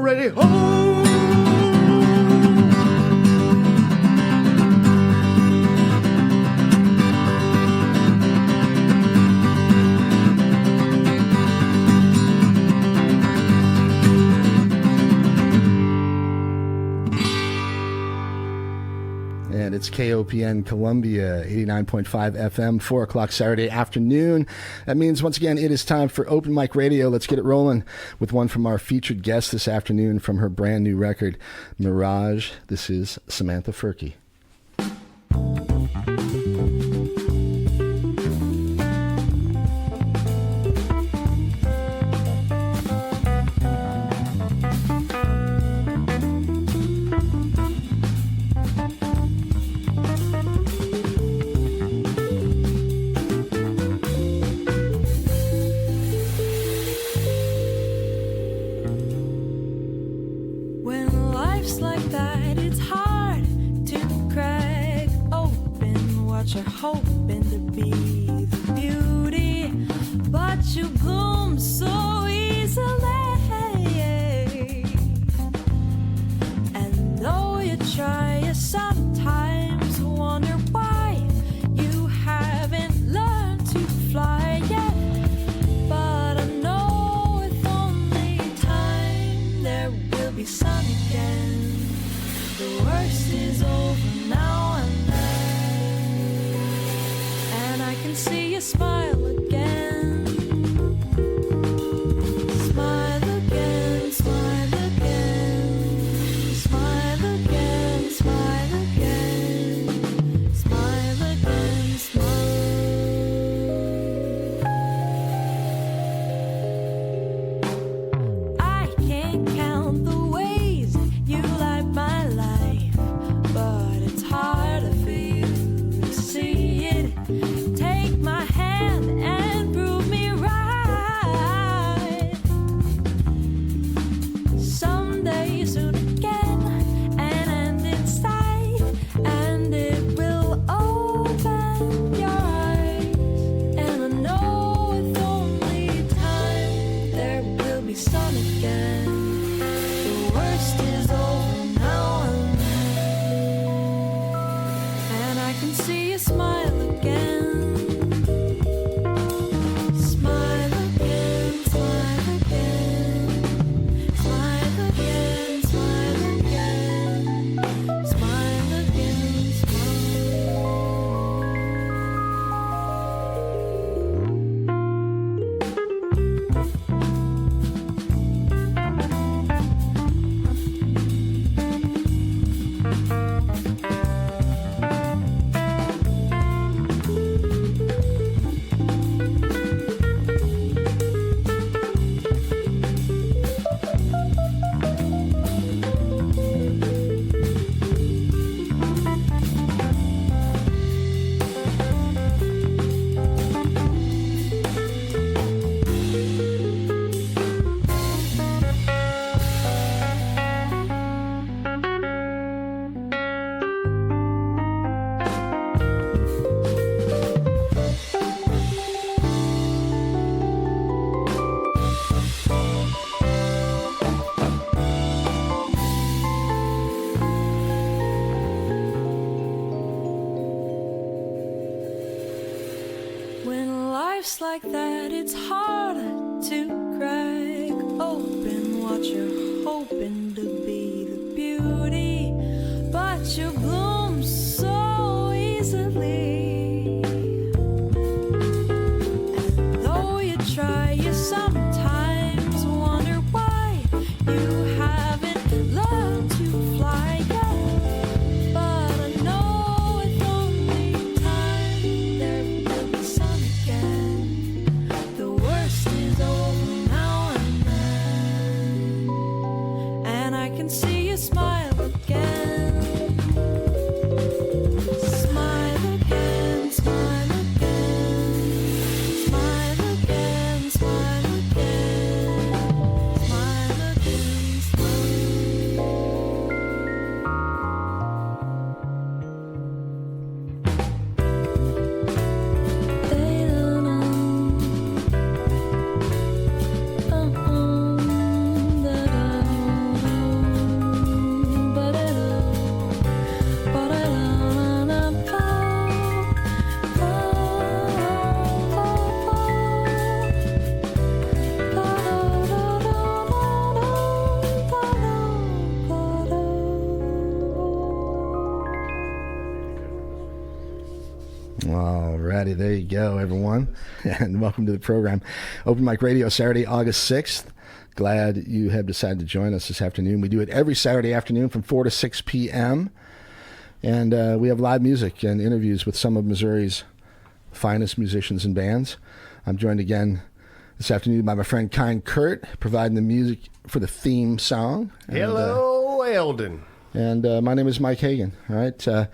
already home. And it's KOPN Columbia, 89.5 FM, 4 o'clock Saturday afternoon. That means, once again, it is time for Open Mic Radio. Let's get it rolling with one from our featured guest this afternoon from her brand new record, Mirage. This is Samantha Fierke. Like that, it's harder to crack open what you're hoping to be the beauty, but you bloom so easily. And though you try, you sometimes wonder why you haven't learned to fly yet. But I know it's only time, there will be sun again. The worst is over now and then. Alrighty, there you go, everyone, and welcome to the program. Open Mic Radio, Saturday, August 6th. Glad you have decided to join us this afternoon. We do it every Saturday afternoon from 4 to 6 p.m., and we have live music and interviews with some of Missouri's finest musicians and bands. I'm joined again this afternoon by my friend Kind Kurt, providing the music for the theme song. Hello, Eldon. And my name is Mike Hagan, all right?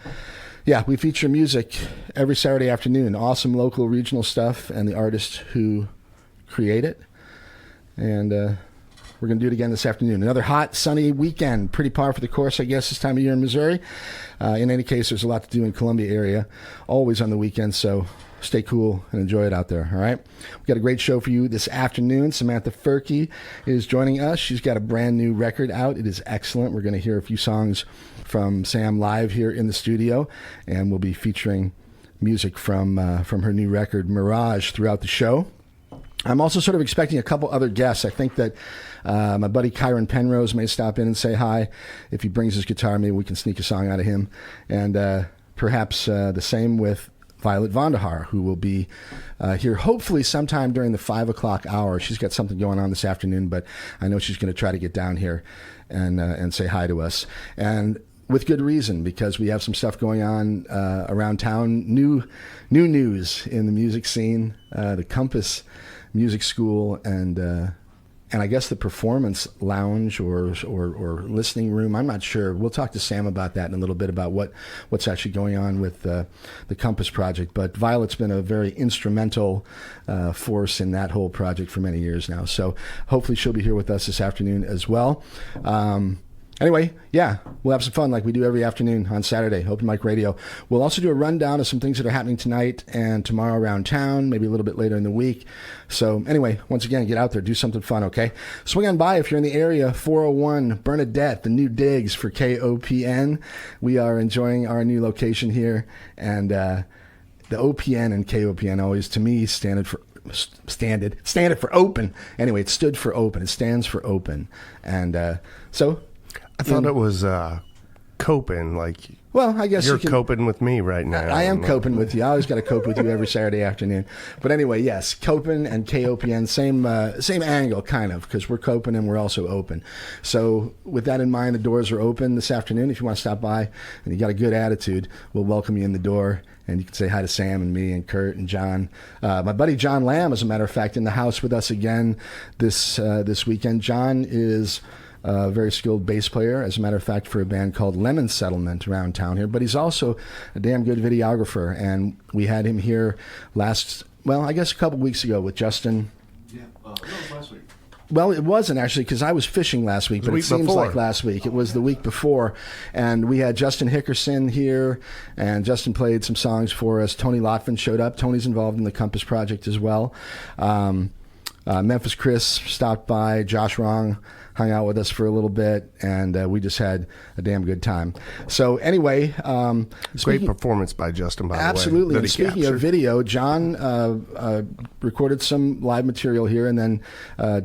Yeah, we feature music every Saturday afternoon, awesome local regional stuff and the artists who create it. And we're going to do it again this afternoon. Another hot, sunny weekend, pretty par for the course, I guess, this time of year in Missouri. In any case, there's a lot to do in Columbia area, always on the weekends, so stay cool and enjoy it out there, all right? We've got a great show for you this afternoon. Samantha Fierke is joining us. She's got a brand new record out. It is excellent. We're going to hear a few songs from Sam live here in the studio, and we'll be featuring music from her new record, Mirage, throughout the show. I'm also sort of expecting a couple other guests. I think that my buddy Kyron Penrose may stop in and say hi. If he brings his guitar, maybe we can sneak a song out of him. And perhaps the same with Violet Vonder Haar, who will be here hopefully sometime during the 5 o'clock hour. She's got something going on this afternoon, but I know she's going to try to get down here and say hi to us. And with good reason, because we have some stuff going on around town. New news in the music scene, the Compass Music School, and I guess the Performance Lounge or listening room. I'm not sure. We'll talk to Sam about that in a little bit, about what's actually going on with the Compass project. But Violet's been a very instrumental force in that whole project for many years now. So hopefully she'll be here with us this afternoon as well. Anyway, yeah, we'll have some fun like we do every afternoon on Saturday, Open Mic Radio. We'll also do a rundown of some things that are happening tonight and tomorrow around town, maybe a little bit later in the week. So anyway, once again, get out there, do something fun, okay? Swing on by if you're in the area, 401 Bernadette, the new digs for KOPN. We are enjoying our new location here, and the OPN and KOPN always, to me, standard for open. Anyway, it stood for open. It stands for open. And so I thought it was coping, like, well, I guess you're coping with me right now. I am coping with you. I always got to cope with you every Saturday afternoon. But anyway, yes, Coping and KOPN, same angle, kind of, because we're coping and we're also open. So with that in mind, the doors are open this afternoon. If you want to stop by and you got a good attitude, we'll welcome you in the door. And you can say hi to Sam and me and Kurt and John. My buddy John Lamb, as a matter of fact, in the house with us again this weekend. John is a very skilled bass player, as a matter of fact, for a band called Lemon Settlement around town here. But he's also a damn good videographer, and we had him here I guess a couple weeks ago with Justin. Yeah, no, it was last week. Well, it wasn't actually, because I was fishing last week, but it seems like last week. It was the week before, and we had Justin Hickerson here, and Justin played some songs for us. Tony Lotvin showed up. Tony's involved in the Compass project as well. Memphis Chris stopped by. Josh Wrong hung out with us for a little bit, and we just had a damn good time. So anyway, great performance by Justin, by absolutely. the way. And speaking of video, John recorded some live material here, and then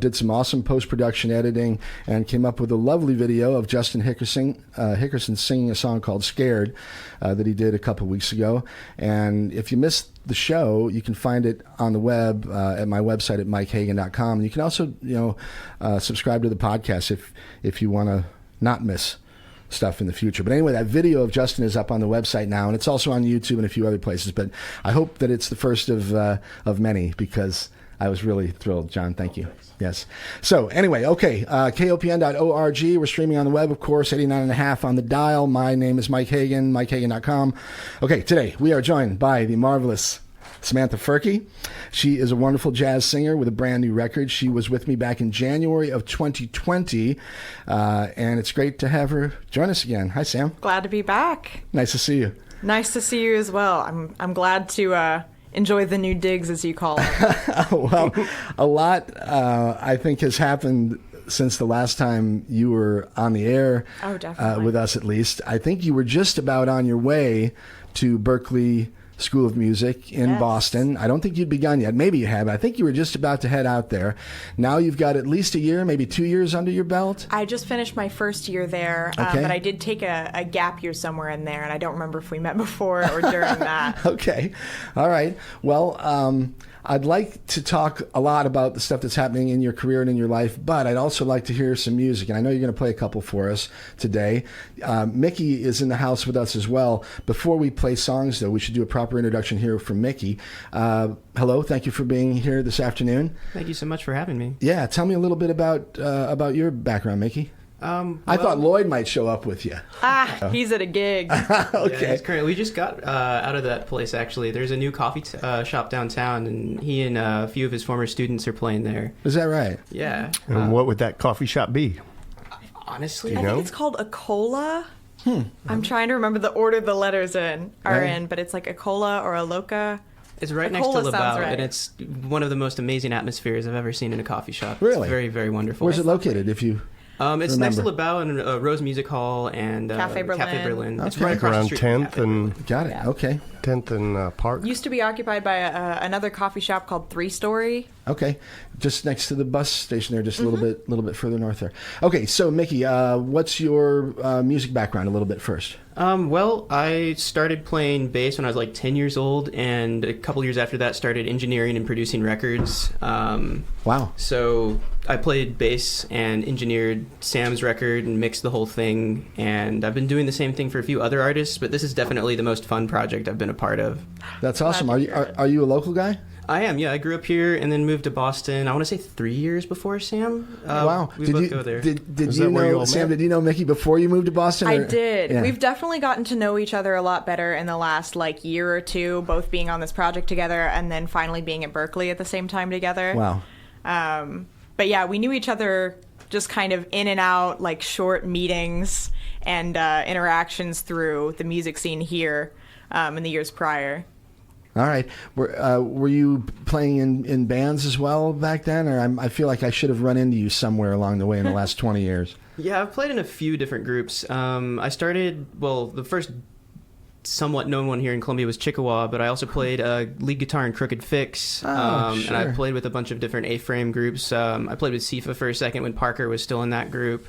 did some awesome post-production editing, and came up with a lovely video of Justin Hickerson singing a song called "Scared" that he did a couple weeks ago. And if you missed the show, you can find it on the web at my website at mikehagan.com. And you can also, subscribe to the podcast if you want to not miss stuff in the future. But anyway, that video of Justin is up on the website now, and it's also on YouTube and a few other places. But I hope that it's the first of many, because I was really thrilled. John, thank you. Yes. So anyway, okay, kopn.org. We're streaming on the web, of course, 89.5 on the dial. My name is Mike Hagan, mikehagan.com. Okay, today we are joined by the marvelous Samantha Fierke. She is a wonderful jazz singer with a brand new record. She was with me back in January of 2020, and it's great to have her join us again. Hi, Sam. Glad to be back. Nice to see you. Nice to see you as well. I'm glad to enjoy the new digs, as you call them. Well, a lot, I think, has happened since the last time you were on the air. Oh, definitely. With us, at least. I think you were just about on your way to Berkeley School of Music in Yes. Boston. I don't think you'd begun yet. Maybe you have. I think you were just about to head out there. Now you've got at least a year, maybe 2 years under your belt. I just finished my first year there, Okay. but I did take a gap year somewhere in there, and I don't remember if we met before or during that. Okay. All right. Well, I'd like to talk a lot about the stuff that's happening in your career and in your life, but I'd also like to hear some music. And I know you're going to play a couple for us today. Mickey is in the house with us as well. Before we play songs, though, we should do a proper introduction here from Mickey. Hello. Thank you for being here this afternoon. Thank you so much for having me. Yeah. Tell me a little bit about your background, Mickey. I thought Lloyd might show up with you. He's at a gig. Okay. We just got out of that place, actually. There's a new coffee shop downtown, and he and a few of his former students are playing there. Is that right? Yeah. And what would that coffee shop be? Honestly, I know? think it's called a cola. I'm trying to remember the order the letters are Right. in, but it's like a cola or a loca. it's right next to Cola sounds Labout, right. and it's one of the most amazing atmospheres I've ever seen in a coffee shop. Really? It's very, very wonderful. Where's it located? If you It's next to remember? Labout and Rose Music Hall and Cafe Berlin. It's Okay. right across Around the street from 10th Cafe and Berlin. got it. Okay. 10th and Park. Used to be occupied by another coffee shop called Three Story. Okay, just next to the bus station there, just a little bit further north there. Okay, so Mickey, what's your music background a little bit first? Well, I started playing bass when I was like 10 years old, and a couple years after that started engineering and producing records. Wow. So I played bass and engineered Sam's record and mixed the whole thing, and I've been doing the same thing for a few other artists, but this is definitely the most fun project I've been a part of. That's awesome. Glad Are to you hear it. are you a local guy? I am, yeah. I grew up here and then moved to Boston, I want to say 3 years before Sam. Wow. We did both you go there. did Is you that where you know all Sam? met? Did you know Mickey before you moved to Boston? I or- did. Yeah. We've definitely gotten to know each other a lot better in the last like year or two, both being on this project together and then finally being at Berkeley at the same time together. Wow. But yeah, we knew each other just kind of in and out, like short meetings and interactions through the music scene here in the years prior. All right. Were you playing in bands as well back then, or I feel like I should have run into you somewhere along the way in the last 20 years? Yeah, I've played in a few different groups. I started, the first somewhat known one here in Columbia was Chickasaw, but I also played lead guitar in Crooked Fix. And I sure. played with a bunch of different A-frame groups. I played with Sifa for a second when Parker was still in that group.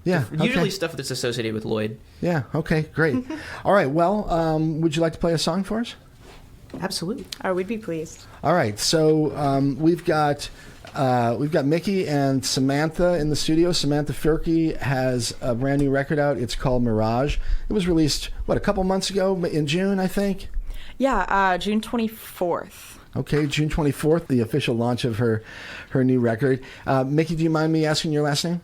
Yeah. Okay. Usually stuff that's associated with Lloyd. Yeah. Okay. Great. All right. Well, would you like to play a song for us? Absolutely. Oh, we'd be pleased. All right. So we've got Mickey and Samantha in the studio. Samantha Fierke has a brand new record out. It's called Mirage. It was released a couple months ago in June, I think. Yeah, June 24th. Okay, June 24th, the official launch of her new record. Mickey, do you mind me asking your last name?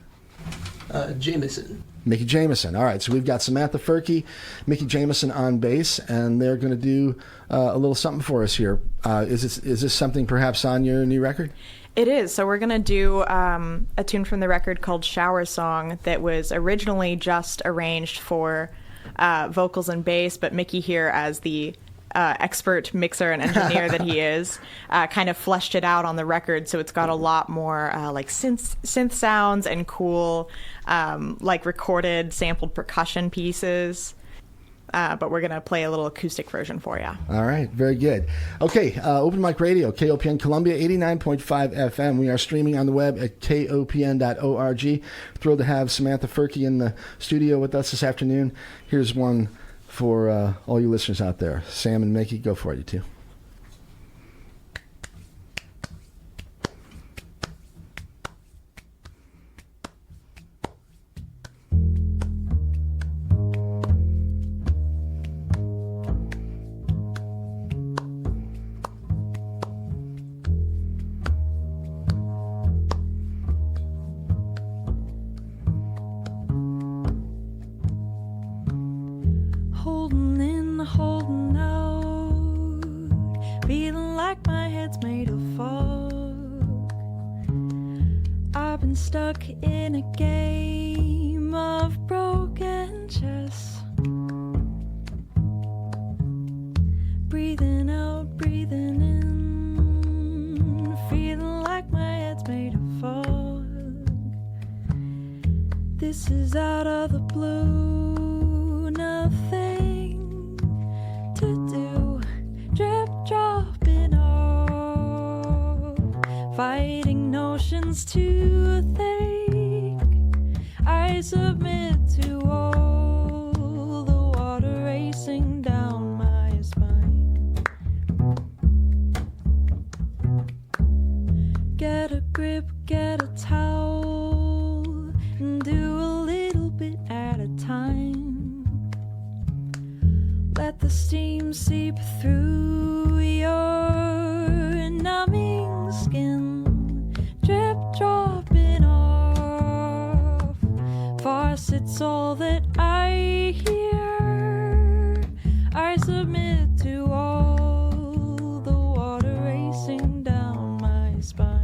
Jameson. Mickey Jameson. All right, so we've got Samantha Fierke, Mickey Jameson on bass, and they're going to do a little something for us here. Is this something perhaps on your new record? It is. So we're going to do a tune from the record called Shower Song that was originally just arranged for vocals and bass, but Mickey here, as the expert mixer and engineer that he is, kind of fleshed it out on the record, so it's got a lot more like synth sounds and cool like recorded sampled percussion pieces. But we're going to play a little acoustic version for you. All right, very good. Okay, Open Mic Radio, KOPN Columbia, 89.5 FM. We are streaming on the web at kopn.org. Thrilled to have Samantha Fierke in the studio with us this afternoon. Here's one for all you listeners out there. Sam and Mickey, go for it, you two. Holding in, holding out, feeling like my head's made of fog. I've been stuck in a game of broken chess. Breathing out, breathing in, feeling like my head's made of fog. This is out of the blue. Nothing to let the steam seep through your numbing skin, drip dropping off. Faucet's all that I hear. I submit to all the water racing down my spine.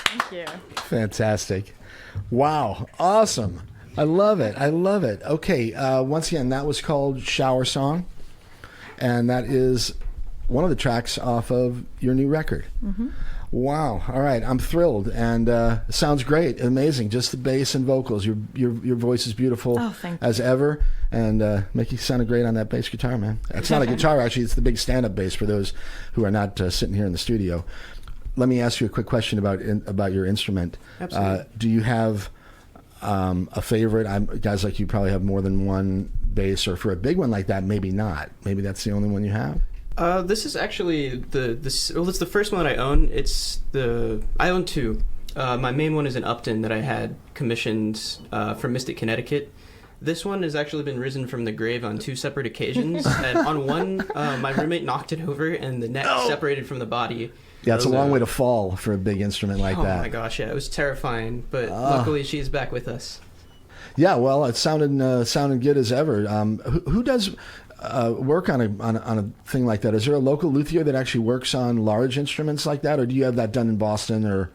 Thank you. Fantastic. Wow. Awesome. I love it. I love it. Okay. Once again, that was called Shower Song. And that is one of the tracks off of your new record. Mm-hmm. Wow. All right. I'm thrilled. And it sounds great. Amazing. Just the bass and vocals. Your voice is beautiful as ever. And Mickey sounded great on that bass guitar, man. It's not a guitar, actually. It's the big stand-up bass for those who are not sitting here in the studio. Let me ask you a quick question about your instrument. Absolutely. Do you have a favorite? Guys like you probably have more than one bass, or for a big one like that, maybe not. Maybe that's the only one you have. This is actually it's the first one I own. I own two. My main one is an Upton that I had commissioned from Mystic, Connecticut. This one has actually been risen from the grave on two separate occasions. And on one, my roommate knocked it over, and the neck separated from the body. Yeah, it's a long way to fall for a big instrument like that. Oh my gosh, yeah, it was terrifying. But luckily, she's back with us. Yeah, well, it sounded good as ever. Who does work on a thing like that? Is there a local luthier that actually works on large instruments like that, or do you have that done in Boston? Or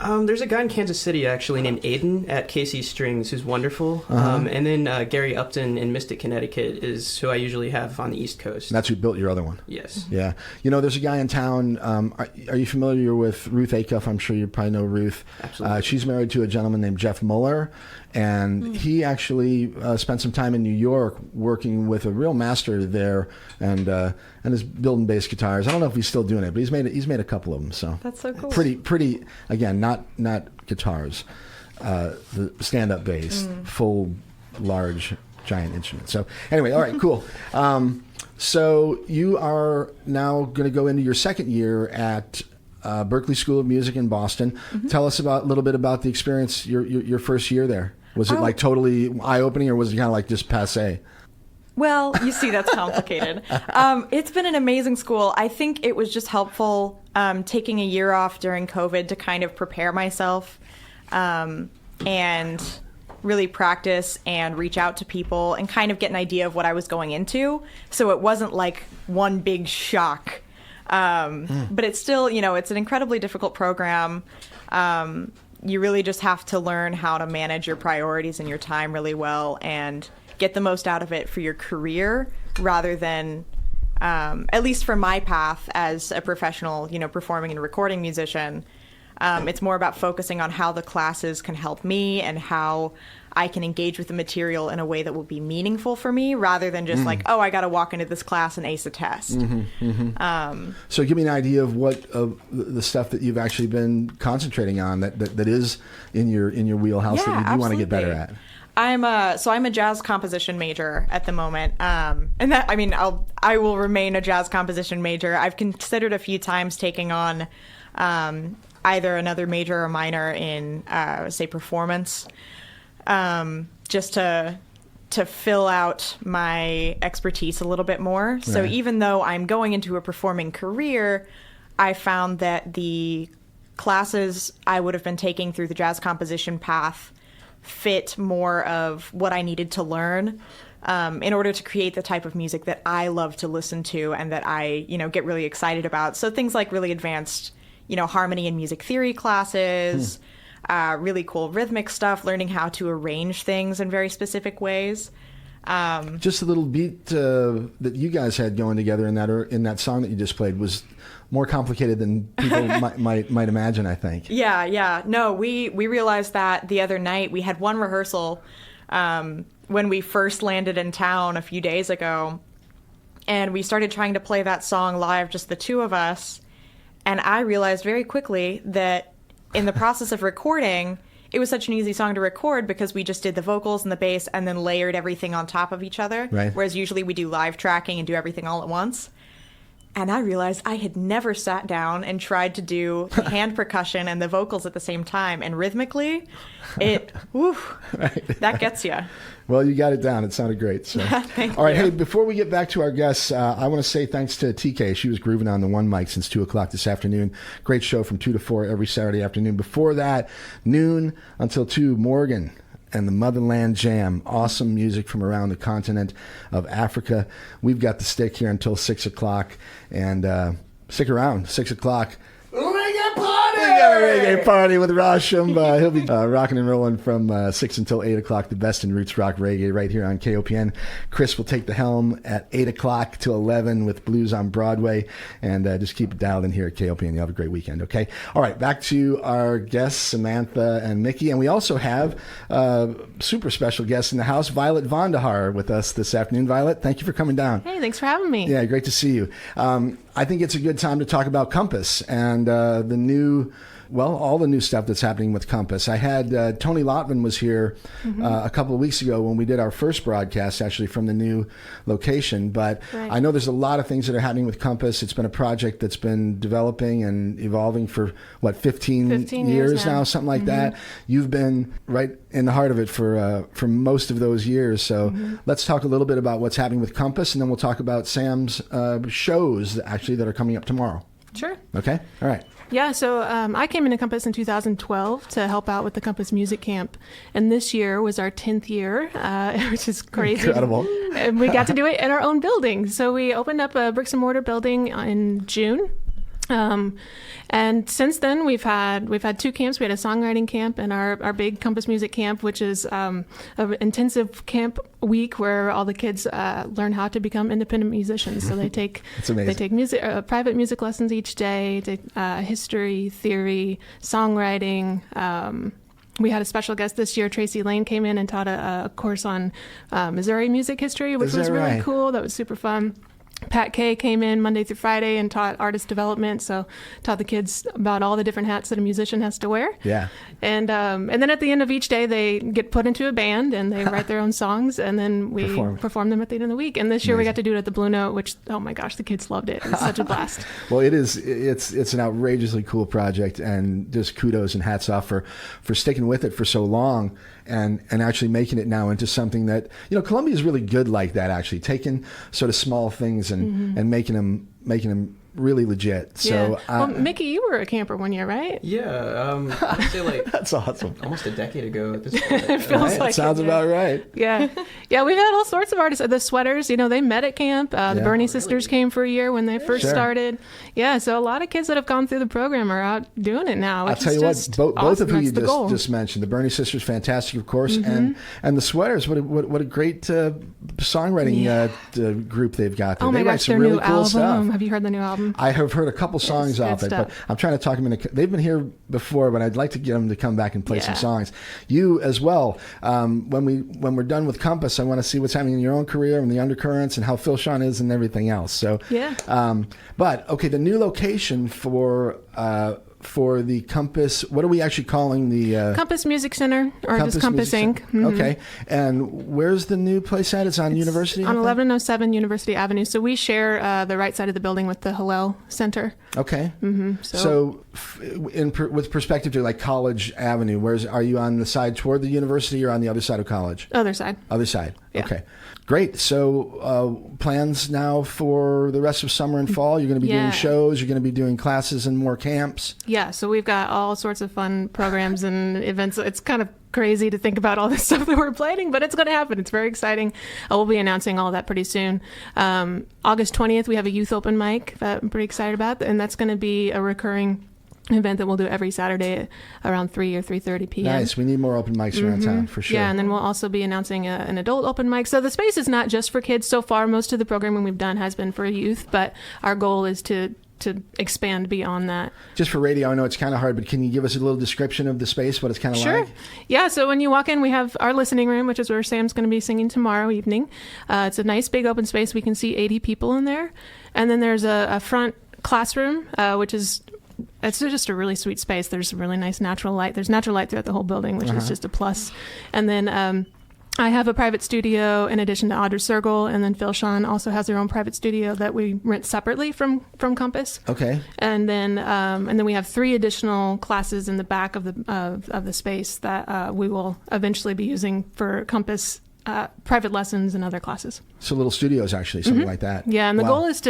there's a guy in Kansas City actually named Aiden at KC Strings who's wonderful. And then Gary Upton in Mystic, Connecticut is who I usually have on the East Coast. And that's who built your other one. Yes. Yeah. There's a guy in town. Are you familiar with Ruth Acuff? I'm sure you probably know Ruth. Absolutely. She's married to a gentleman named Jeff Muller. And he actually spent some time in New York working with a real master there, and is building bass guitars. I don't know if he's still doing it, but he's made a couple of them. So That's so cool. Pretty. Again, not guitars, the stand-up bass, full, large, giant instrument. So anyway, all right, cool. So you are now going to go into your second year at Berklee School of Music in Boston. Tell us a little bit about the experience, your first year there. Was it like totally eye-opening, or was it kind of like just passé? Well, you see, that's complicated. It's been an amazing school. I think it was just helpful taking a year off during COVID to kind of prepare myself and really practice and reach out to people and kind of get an idea of what I was going into. So it wasn't like one big shock. But it's still, it's an incredibly difficult program. You really just have to learn how to manage your priorities and your time really well and get the most out of it for your career rather than, at least for my path as a professional, performing and recording musician, it's more about focusing on how the classes can help me and how I can engage with the material in a way that will be meaningful for me rather than just like, I got to walk into this class and ace a test. So give me an idea of what of the stuff that you've actually been concentrating on that is in your wheelhouse that you do want to get better at. I'm a jazz composition major at the moment, and that I will remain a jazz composition major. I've considered a few times taking on either another major or minor in say performance, just to fill out my expertise a little bit more. Right. So even though I'm going into a performing career, I found that the classes I would have been taking through the jazz composition path fit more of what I needed to learn in order to create the type of music that I love to listen to and that I, get really excited about. So things like really advanced, harmony and music theory classes, really cool rhythmic stuff, learning how to arrange things in very specific ways. Just a little beat that you guys had going together in that song that you just played was more complicated than people might imagine, I think. Yeah. No, we realized that the other night. We had one rehearsal when we first landed in town a few days ago, and we started trying to play that song live, just the two of us. And I realized very quickly that in the process of recording, it was such an easy song to record because we just did the vocals and the bass and then layered everything on top of each other. Right. Whereas usually we do live tracking and do everything all at once. And I realized I had never sat down and tried to do the hand percussion and the vocals at the same time. And rhythmically, that gets you. Well, you got it down. It sounded great. So. Yeah, thank All right. you. Hey, before we get back to our guests, I want to say thanks to TK. She was grooving on the one mic since 2 o'clock this afternoon. Great show from 2 to 4 every Saturday afternoon. Before that, noon until 2, Morgan and the Motherland Jam. Awesome music from around the continent of Africa. We've got the stick here until 6 o'clock. And stick around, 6 o'clock. We got a reggae party with Ross Shumba. He'll be rocking and rolling from 6 until 8 o'clock, the best in roots rock reggae right here on KOPN. Chris will take the helm at 8 o'clock to 11 with Blues on Broadway. And just keep it dialed in here at KOPN. You'll have a great weekend, okay? All right, back to our guests, Samantha and Mickey. And we also have super special guests in the house, Violet Vonder Haar, with us this afternoon. Violet, thank you for coming down. Hey, thanks for having me. Yeah, great to see you. I think it's a good time to talk about Compass and all the new stuff that's happening with Compass. I had Tony Lotvin was here a couple of weeks ago when we did our first broadcast, actually from the new location. But Right. I know there's a lot of things that are happening with Compass. It's been a project that's been developing and evolving for, 15 years now, something like that. You've been right in the heart of it for most of those years. So let's talk a little bit about what's happening with Compass, and then we'll talk about Sam's shows, actually, that are coming up tomorrow. Sure. Okay? All right. Yeah, so I came into Compass in 2012 to help out with the Compass Music Camp. And this year was our 10th year, which is crazy. Incredible. And we got to do it in our own building. So we opened up a bricks and mortar building in June. And since then, we've had two camps. We had a songwriting camp and our big Compass Music Camp, which is an intensive camp week where all the kids learn how to become independent musicians. So they take That's amazing. they take music private music lessons each day, history, theory, songwriting. We had a special guest this year. Tracy Lane came in and taught a course on Missouri music history, which Is that was really right? cool. That was super fun. Pat Kay came in Monday through Friday and taught artist development, so taught the kids about all the different hats that a musician has to wear. Yeah. And then at the end of each day, they get put into a band and they write their own songs, and then we perform them at the end of the week. And this year we got to do it at the Blue Note, which, oh my gosh, the kids loved it. It was such a blast. Well, it's an outrageously cool project, and just kudos and hats off for sticking with it for so long and actually making it now into something that, Columbia is really good like that, actually, taking sort of small things and making them really legit. So, yeah. Well, Mickey, you were a camper one year, right? Yeah, I'd say that's awesome. almost a decade ago at this point. Feels Right? like Sounds it, yeah. about right. Yeah. Yeah, we've had all sorts of artists. The Sweaters, they met at camp. The Bernie sisters came for a year when they first Sure. started. Yeah, so a lot of kids that have gone through the program are out doing it now. I'll Which tell is you what, just both awesome. of who you That's the goal. just mentioned, the Bernie sisters, fantastic, of course, and the Sweaters, what a great songwriting group they've got there. Oh my they write gosh, some their really new cool album. stuff. Have you heard the new album? I have heard a couple songs It's off good it, but stuff. I'm trying to talk them into. They've been here before, but I'd like to get them to come back and play some Yeah. songs. You as well. When we're done with Compass, I want to see what's happening in your own career and the undercurrents and how Phil Sean is and everything else. So Yeah. But okay, the new location for the Compass. What are we actually calling the Compass Music Center, or just Compass Music Inc. Center? Okay, and where's the new place at? It's on University. I On think? 1107 University Avenue. So we share the right side of the building with the Hillel Center. Okay. So, With perspective to like College Avenue, are you on the side toward the university or on the other side of College? other side. Other side. Yeah. Okay. Great. So plans now for the rest of summer and fall? You're going to be doing Yeah. shows. You're going to be doing classes and more camps. Yeah, so we've got all sorts of fun programs and events. It's kind of crazy to think about all this stuff that we're planning, but it's going to happen. It's very exciting. We'll be announcing all that pretty soon. August 20th, we have a youth open mic that I'm pretty excited about, and that's going to be a recurring event that we'll do every Saturday around 3 or 3:30 p.m. Nice. We need more open mics around town for sure. Yeah, and then we'll also be announcing an adult open mic. So the space is not just for kids. So far, most of the programming we've done has been for youth, but our goal is to expand beyond that. Just for radio, I know it's kind of hard, but can you give us a little description of the space, what it's kind of Sure. like? Yeah, so when you walk in, we have our listening room, which is where Sam's going to be singing tomorrow evening. It's a nice big open space. We can see 80 people in there. And then there's a front classroom, which is... It's just a really sweet space. There's really nice natural light. There's natural light throughout the whole building, which is just a plus. And then I have a private studio in addition to Audra Sergel, and then Phil Sean also has their own private studio that we rent separately from Compass. Okay. And then we have 3 additional classes in the back of the space that we will eventually be using for Compass private lessons and other classes. So little studios, actually, something like that. Yeah, and the Wow. goal is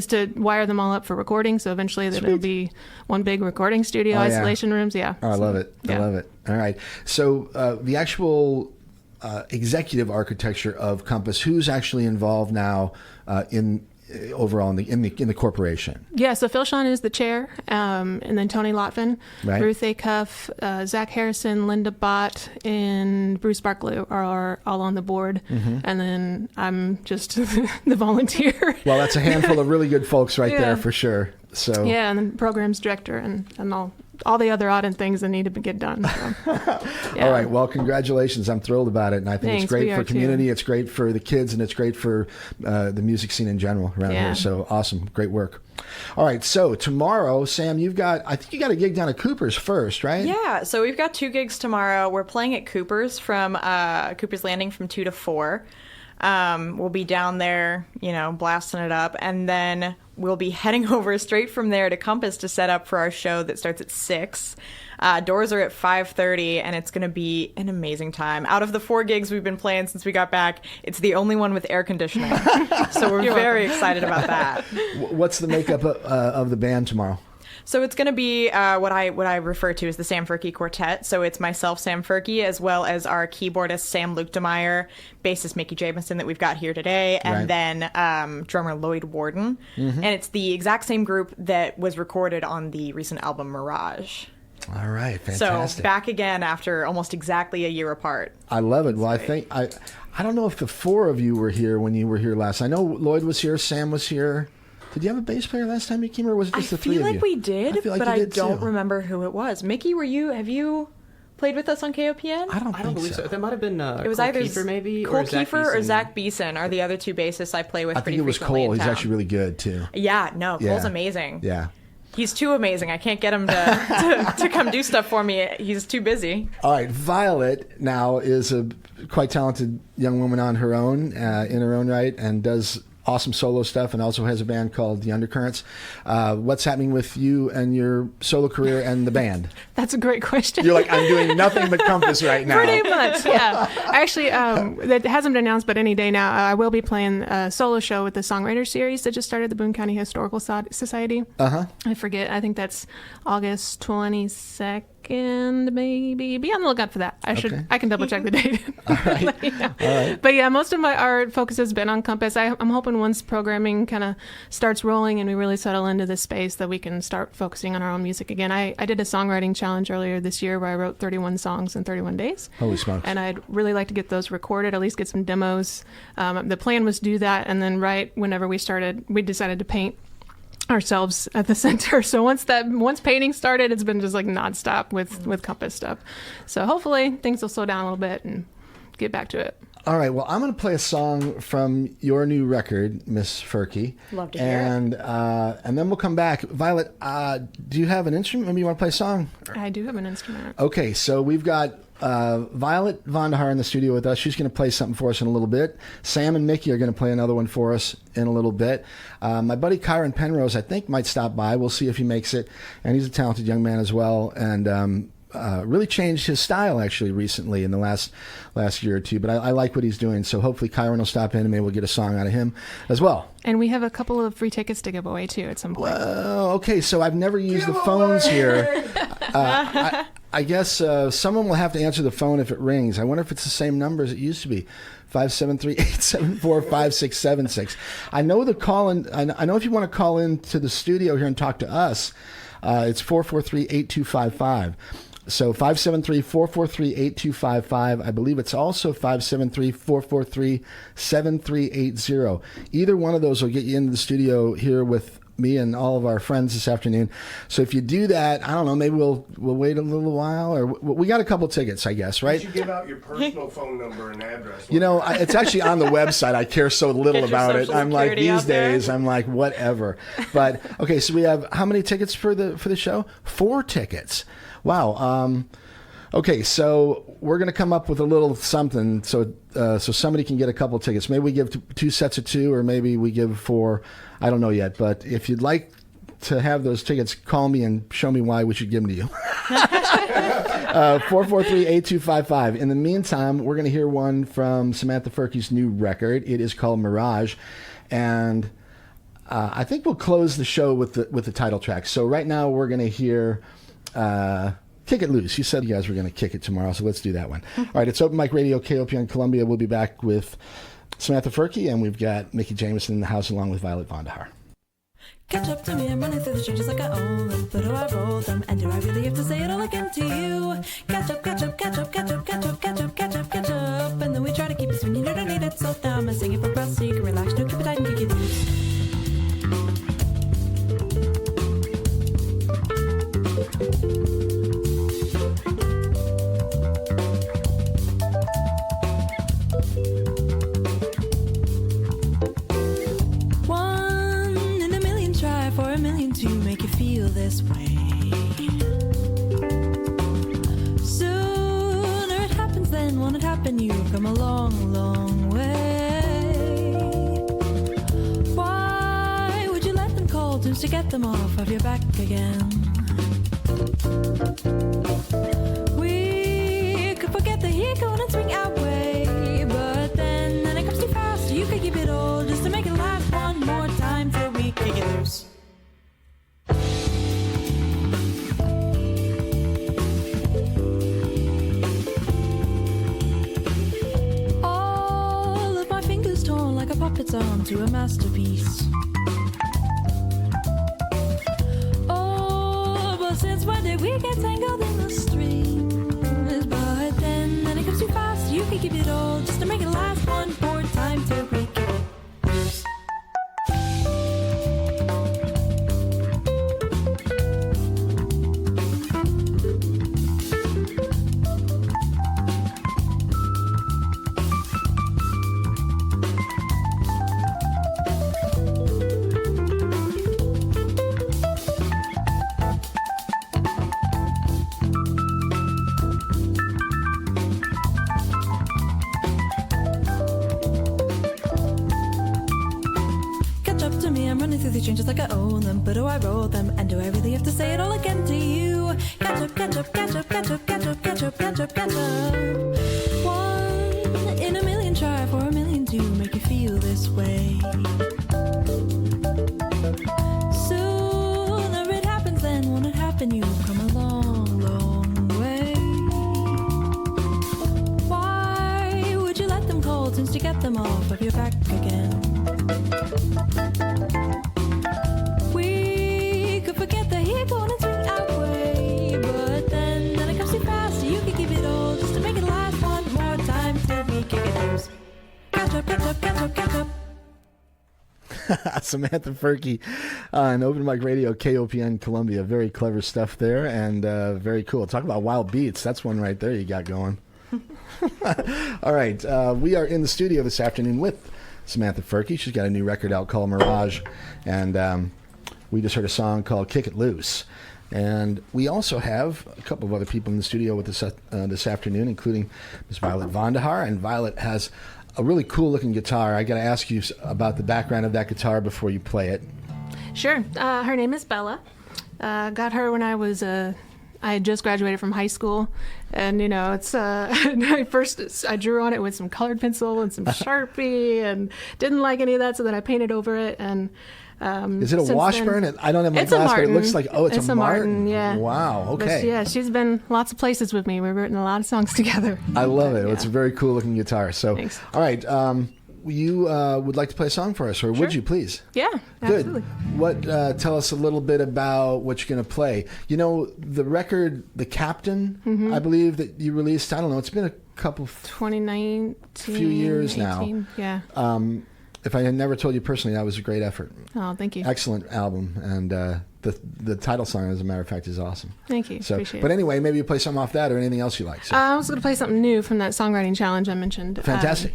to wire them all up for recording. So eventually there'll be one big recording studio, Oh, yeah. isolation rooms. Yeah. Oh, I love it. I Yeah. love it. All right. So the actual executive architecture of Compass, who's actually involved now overall in the corporation? Yeah, so Phil Sean is the chair, and then Tony Lotvin, Right. Ruth A. Cuff, Zach Harrison, Linda Bott, and Bruce Barkley are all on the board, and then I'm just the volunteer. Well, that's a handful of really good folks right Yeah. there for sure. So Yeah, and then programs director and all the other odd things that need to get done. So, yeah. All right. Well, congratulations. I'm thrilled about it. And I think Thanks, it's great we for are too. community. It's great for the kids, and it's great for the music scene in general around Yeah. here. So awesome. Great work. All right. So tomorrow, Sam, I think you got a gig down at Cooper's first, right? Yeah, so we've got 2 gigs tomorrow. We're playing at Cooper's from Cooper's Landing from 2 to 4. We'll be down there, blasting it up, and then we'll be heading over straight from there to Compass to set up for our show that starts at 6. Doors are at 5:30, and it's going to be an amazing time. Out of the 4 gigs we've been playing since we got back, it's the only one with air conditioning. So we're very excited about that. What's the makeup of the band tomorrow? So it's going to be what I refer to as the Sam Fierke Quartet. So it's myself, Sam Fierke, as well as our keyboardist, Sam Lukedemeyer, bassist Mickey Jameson that we've got here today, and then drummer Lloyd Warden. And it's the exact same group that was recorded on the recent album Mirage. All right. Fantastic. So back again after almost exactly a year apart. I love it. Well, I think I don't know if the 4 of you were here when you were here last. I know Lloyd was here. Sam was here. Did you have a bass player last time you came, or was it just the 3 of you? I feel like we did, I feel like but you I did don't too. remember who it was. Mickey, have you played with us on KOPN? I don't I don't believe so. That might have been It was Cole either Kiefer maybe, Cole or Zach Kiefer or Beeson. Zach Beeson are the other 2 bassists I play with I pretty think it was frequently Cole. in He's town. actually really good too. Yeah, no, Cole's Yeah. amazing. Yeah. He's too amazing. I can't get him to come do stuff for me. He's too busy. All right, Violet now is a quite talented young woman on her own, in her own right, and does awesome solo stuff, and also has a band called The Undercurrents. What's happening with you and your solo career and the band? That's a great question. You're like, I'm doing nothing but Compass right now. Pretty much, yeah. Actually, that hasn't been announced, but any day now, I will be playing a solo show with the Songwriter series that just started, the Boone County Historical Society. I forget. I think that's August 22nd, maybe. Be on the lookout for that. I can double check the date. All right. But yeah, most of our focus has been on Compass. I'm hoping once programming kind of starts rolling and we really settle into this space that we can start focusing on our own music again. I did a songwriting challenge earlier this year where I wrote 31 songs in 31 days. Holy smokes. And I'd really like to get those recorded, at least get some demos. The plan was to do that, and then right whenever we decided to paint ourselves at the center. So once painting started, it's been just like nonstop with Compass stuff. So hopefully things will slow down a little bit and get back to it. All right. Well, I'm going to play a song from your new record, Miss Fierke. Love to hear it. And then we'll come back. Violet, do you have an instrument? Maybe you want to play a song? I do have an instrument. Okay. So we've got Violet Vonder Haar in the studio with us. She's going to play something for us in a little bit. Sam and Mickey are going to play another one for us in a little bit. My buddy Kyron Penrose, I think, might stop by. We'll see if he makes it. And he's a talented young man as well. And really changed his style actually recently in the last year or two. But I like what he's doing. So hopefully Kyron will stop in and maybe we'll get a song out of him as well. And we have a couple of free tickets to give away too at some point. Okay, so I've never used the phones here. I guess someone will have to answer the phone if it rings. I wonder if it's the same number as it used to be. 573-874-5676. I know the call in. I know if you want to call in to the studio here and talk to us, It's 443-8255. So 573-443-8255. I believe it's also 573-443-7380. Either one of those will get you into the studio here with me and all of our friends this afternoon. So if you do that, I don't know, maybe we'll wait a little while, or we got a couple tickets, I guess, right? You should give out your personal phone number and address. You know, it's actually on the website. I care so little Get your about it. social I'm like, security these out there. days, I'm like, whatever. But okay, so we have how many tickets for the show? 4 tickets. Wow. Okay, so we're going to come up with a little something so somebody can get a couple tickets. Maybe we give 2 sets of 2, or maybe we give 4. I don't know yet. But if you'd like to have those tickets, call me and show me why we should give them to you. 443-8255. In the meantime, we're going to hear one from Samantha Fierke's new record. It is called Mirage, and I think we'll close the show with the title track. So right now we're going to hear Kick It Loose. You said you guys were going to kick it tomorrow, so let's do that one. All right, it's Open Mic Radio, KOPN Columbia. We'll be back with Samantha Fierke, and we've got Mickey Jameson in the house along with Violet Vonder Haar. Catch up to me, I'm running through the changes like I own them. But do I roll them? And do I really have to say it all again to you? Catch up, catch up, catch up, catch up, catch up, catch up, catch up, catch up. And then we try to keep it swinging, you don't need it. So down, I'm singing for breath so you can relax. No, keep it tight and kick it loose. One in a million, try for a million to make you feel this way. Sooner it happens than won't it happen. You've come a long, long way. Why would you let them call tunes to get them off of your back again? We could forget the heat going and swing our way, but then it comes too fast. You could keep it all just to make it last one more time till we kick it loose. All of my fingers torn like a puppet's arm to a masterpiece. Oh, but since when did we get tangled in the strings? But then it comes too fast. You can keep it all just to make it last one more time till we kick it loose. Catch up to me, I'm running through these changes like I own them. But do I roll them? And do I really have to say it all again to you? Catch up, catch up, catch up, catch up, catch up, catch up, catch up, catch up. One in a million, try for a million to make you feel this way. Sooner it happens than won't it happen. You've come a long, long way. Why would you let them call tunes to get them off of your back again? We could forget the heat going and swing our way, but then it comes too fast. You can keep it all just to make it last one more time till we kick it loose. Catch up, catch up, catch up, catch up. Samantha Fierke on Open Mic Radio, KOPN Columbia. Very clever stuff there, and very cool. Talk about wild beats. That's one right there you got going. All right. We are in the studio this afternoon with Samantha Fierke. She's got a new record out called Mirage, and we just heard a song called Kick It Loose. And we also have a couple of other people in the studio with us this afternoon, including Ms. Violet Vonder Haar. And Violet has a really cool-looking guitar. I got to ask you about the background of that guitar before you play it. Sure. Her name is Bella. Got her when I had just graduated from high school, and it's I drew on it with some colored pencil and some Sharpie, and didn't like any of that, so then I painted over it. And is it a Washburn? I don't have my it's a glass, but it Martin. looks like it's a Martin. Yeah. Wow. Okay. But yeah, she's been lots of places with me. We've written a lot of songs together. I love it. Yeah. It's a very cool looking guitar. So, Thanks. all right. you would like to play a song for us, or would you please? Yeah, Good. absolutely. What? Tell us a little bit about what you're going to play. You know, the record, The Captain, Mm-hmm. I believe that you released. I don't know. It's been a couple, 2019, few years 18, now. Yeah. If I had never told you personally, that was a great effort. Oh, thank you. Excellent album, and the title song, as a matter of fact, is awesome. Thank you. So, Appreciate but it. anyway, maybe you play something off that or anything else you like. So. I was going to play something new from that songwriting challenge I mentioned. Fantastic.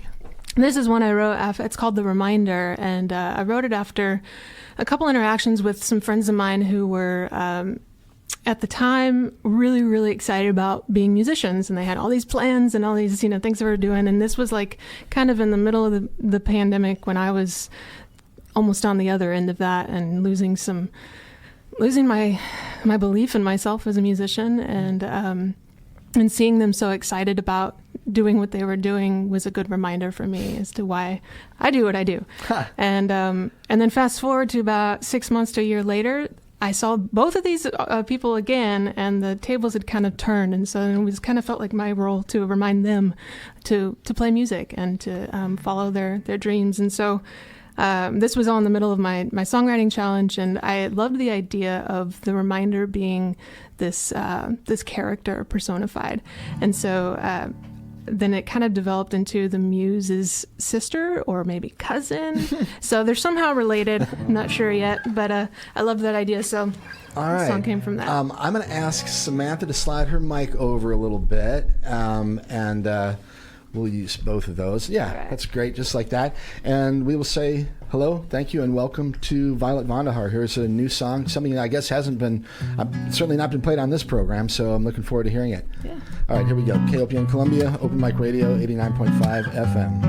This is one I wrote. It's called The Reminder, and I wrote it after a couple interactions with some friends of mine who were, at the time, really, really excited about being musicians, and they had all these plans and all these, things they were doing. And this was like kind of in the middle of the pandemic when I was almost on the other end of that and losing my belief in myself as a musician, and seeing them so excited about doing what they were doing was a good reminder for me as to why I do what I do. And then fast forward to about 6 months to a year later, I saw both of these people again, and the tables had kind of turned, and so it was kind of felt like my role to remind them to play music and to follow their dreams. And so this was all in the middle of my songwriting challenge, and I loved the idea of the reminder being this character personified. And so then it kind of developed into the muse's sister or maybe cousin. So they're somehow related. I'm not sure yet, but I love that idea. So All right. the song came from that. I'm going to ask Samantha to slide her mic over a little bit, and we'll use both of those. Yeah, All right. That's great, just like that. And we will say hello, thank you, and welcome to Violet Vonder Haar. Here's a new song, something that I guess hasn't been, certainly not been played on this program, so I'm looking forward to hearing it. Yeah. All right, here we go. KOPN Columbia, Open Mic Radio, 89.5 FM.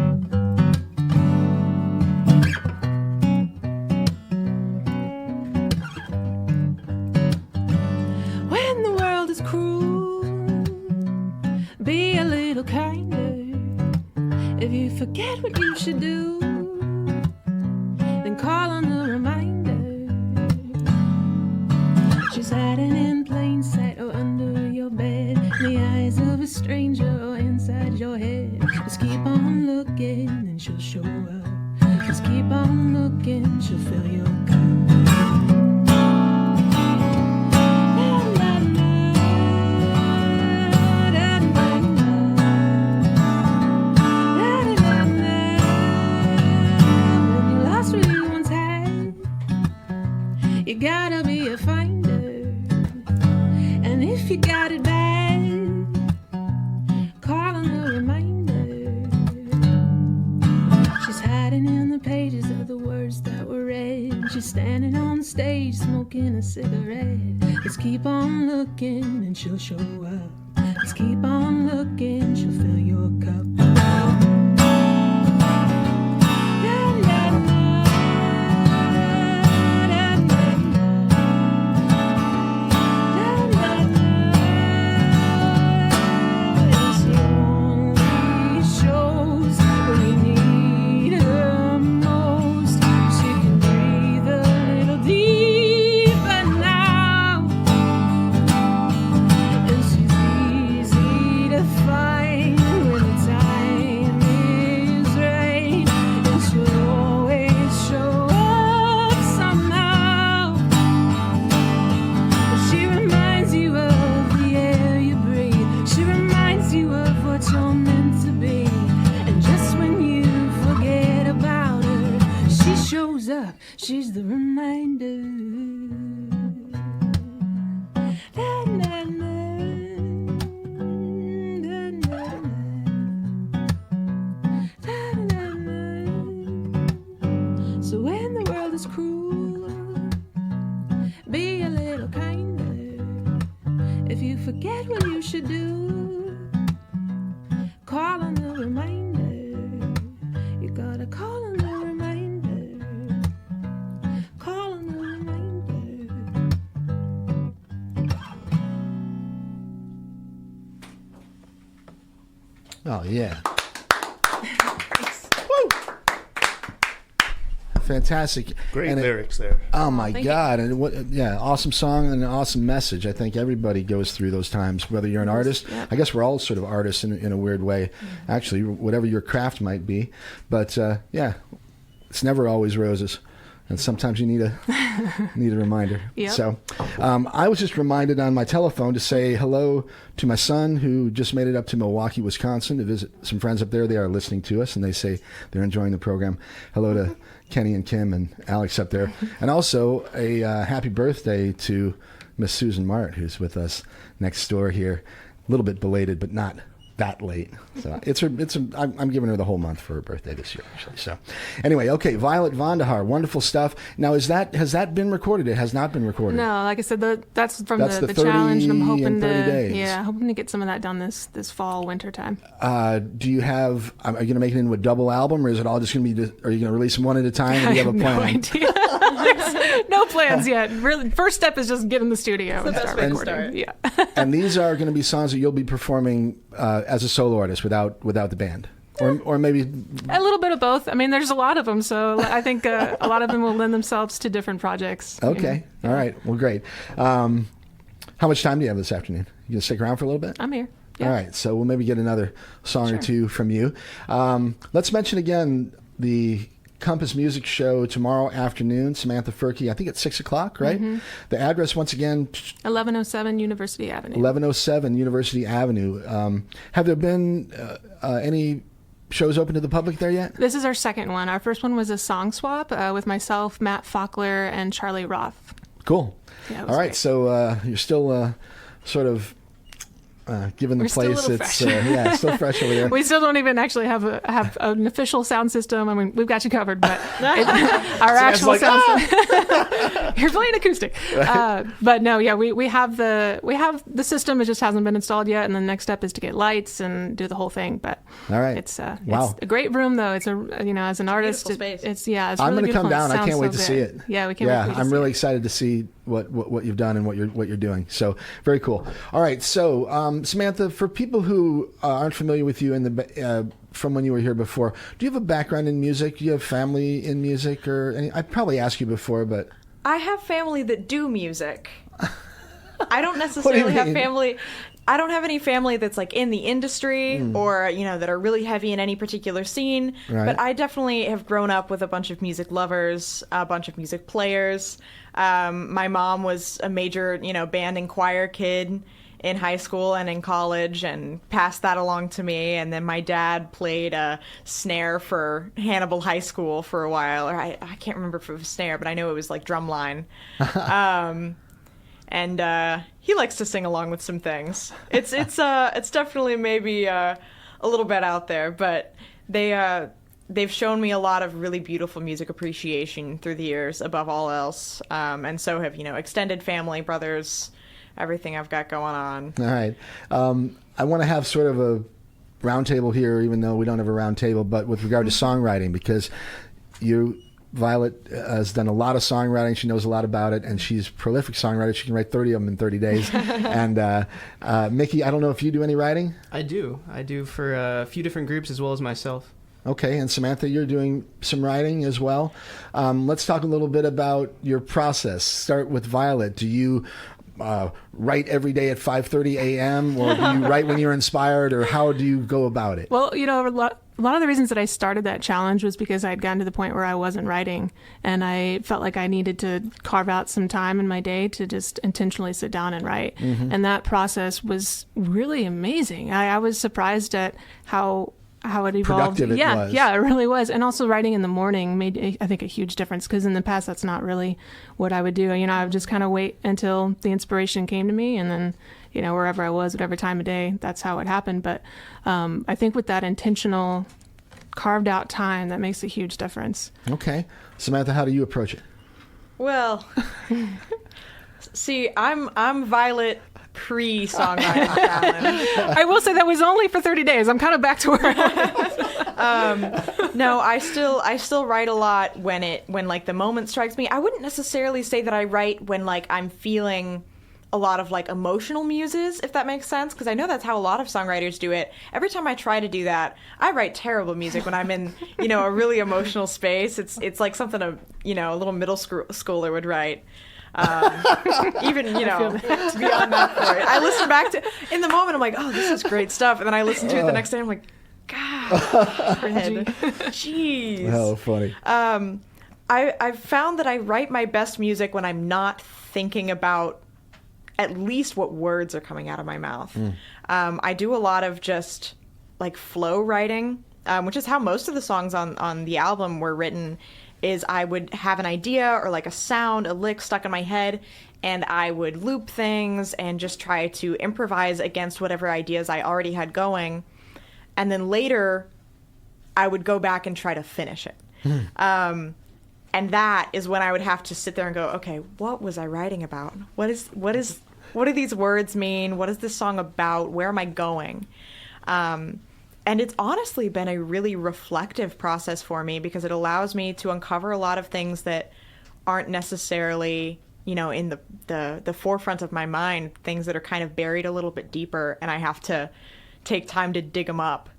When the world is cruel, be a little kinder. If you forget what you should do, then call on the reminder. She's hiding in plain sight or under your bed, in the eyes of a stranger or inside your head. Just keep on looking and she'll show up. Just keep on looking, she'll fill your cup. You gotta be a finder, and if you got it bad, call on the reminder. She's hiding in the pages of the words that were read. She's standing on stage smoking a cigarette. Just keep on looking and she'll show up. Just keep on looking, she'll fill your cup. She's the reminder. Da, na, na, da, na, da, na, na. So when the world is cruel, be a little kinder. If you forget what you should do, call on the reminder. You gotta call on the reminder. Oh, yeah. Woo! fantastic. Great And lyrics there. Oh my thank you. God! And awesome song and an awesome message. I think everybody goes through those times, whether you're an artist. yeah. I guess we're all sort of artists in a weird way, actually, whatever your craft might be. But it's never always roses. And sometimes you need a reminder. Yep. So I was just reminded on my telephone to say hello to my son, who just made it up to Milwaukee, Wisconsin, to visit some friends up there. They are listening to us, and they say they're enjoying the program. Hello to Kenny and Kim and Alex up there. And also a happy birthday to Miss Susan Mart, who's with us next door here. A little bit belated, but not that late. So I'm giving her the whole month for her birthday this year, actually. So anyway, okay, Violet Vonder Haar, wonderful stuff. Now, has that been recorded? It has not been recorded. No, like I said, that's from That's the 30 challenge, and I'm hoping and 30 to days. hoping to get some of that done this fall, winter time. Do you have? Are you going to make it into a double album, or is it all just going to be? Are you going to release them one at a time? Or do you have a plan? No idea. There's no plans yet. Really, first step is just get in the studio and best start way to recording. start. Yeah. And these are going to be songs that you'll be performing as a solo artist without the band, or maybe. A little bit of both. I mean, there's a lot of them, so I think a lot of them will lend themselves to different projects. you know. Okay, all right, well, great. How much time do you have this afternoon? You going to stick around for a little bit? I'm here. Yeah. All right, so we'll maybe get another song or Sure. two from you. Let's mention again the Compass Music Show tomorrow afternoon. Samantha Fierke, I think it's 6 o'clock, right? Mm-hmm. The address, once again, 1107 University Avenue. 1107 University Avenue. Have there been any shows open to the public there yet? This is our second one. Our first one was a song swap with myself, Matt Faulkner, and Charlie Roth. Cool. Yeah, it was All right, great. so you're still sort of given the We're still a place. little It's fresh. still fresh over there. We still don't even actually have an official sound system. I mean, we've got you covered, but our actual like, sound system. You're playing acoustic. But no, yeah, we have the system. It just hasn't been installed yet, and the next step is to get lights and do the whole thing. But All right. it's Wow. it's a great room though. It's as an artist, beautiful space. it's I'm really going to come beautiful. down. It I can't sounds wait so to see good. it. Yeah, we can't. Yeah, wait to I'm see really it. excited to see what you've done and what you're doing. So very cool. All right, so Samantha, for people who aren't familiar with you from when you were here before, do you have a background in music? Do you have family in music or any? I probably asked you before, but I have family that do music. I don't necessarily have mean? family. I don't have any family that's like in the industry or, that are really heavy in any particular scene. Right. But I definitely have grown up with a bunch of music lovers, a bunch of music players. My mom was a major, band and choir kid in high school and in college and passed that along to me. And then my dad played a snare for Hannibal High School for a while. Or I can't remember if it was snare, but I know it was like drumline. And he likes to sing along with some things. It's definitely maybe a little bit out there, but they've shown me a lot of really beautiful music appreciation through the years, above all else. And so have extended family, brothers, everything I've got going on. all right. I want to have sort of a round table here, even though we don't have a round table, but with regard to songwriting, because Violet has done a lot of songwriting. She knows a lot about it, and she's a prolific songwriter. She can write 30 of them in 30 days. And Mickey, I don't know if you do any writing? I do for a few different groups as well as myself. Okay, and Samantha, you're doing some writing as well. Let's talk a little bit about your process. Start with Violet. Do you write every day at 5:30 a.m., or do you write when you're inspired, or how do you go about it? Well, a lot of the reasons that I started that challenge was because I had gotten to the point where I wasn't writing, and I felt like I needed to carve out some time in my day to just intentionally sit down and write. Mm-hmm. And that process was really amazing. I was surprised at how it evolved. Productive it was. Yeah, it really was. And also writing in the morning made, I think, a huge difference, because in the past that's not really what I would do. I would just kind of wait until the inspiration came to me, and then wherever I was, whatever time of day, that's how it happened. But I think with that intentional, carved out time, that makes a huge difference. Okay. Samantha, how do you approach it? Well, see, I'm Violet pre-songwriting challenge. I will say that was only for 30 days. I'm kind of back to where I was. No, I still write a lot when like the moment strikes me. I wouldn't necessarily say that I write when like I'm feeling a lot of like emotional muses, if that makes sense, because I know that's how a lot of songwriters do it. Every time I try to do that, I write terrible music when I'm in, a really emotional space. It's like something a little middle schooler would write. Even to be on that point, I listen back to in the moment. I'm like, oh, this is great stuff, and then I listen to it the next day. I'm like, God, Fred, jeez. Hell, funny. I've found that I write my best music when I'm not thinking about at least what words are coming out of my mouth. I do a lot of just like flow writing, which is how most of the songs on the album were written. Is I would have an idea or like a sound, a lick stuck in my head, and I would loop things and just try to improvise against whatever ideas I already had going. And then later, I would go back and try to finish it. And that is when I would have to sit there and go, okay, what was I writing about? What do these words mean? What is this song about? Where am I going? And it's honestly been a really reflective process for me because it allows me to uncover a lot of things that aren't necessarily, in the forefront of my mind, things that are kind of buried a little bit deeper, and I have to take time to dig them up.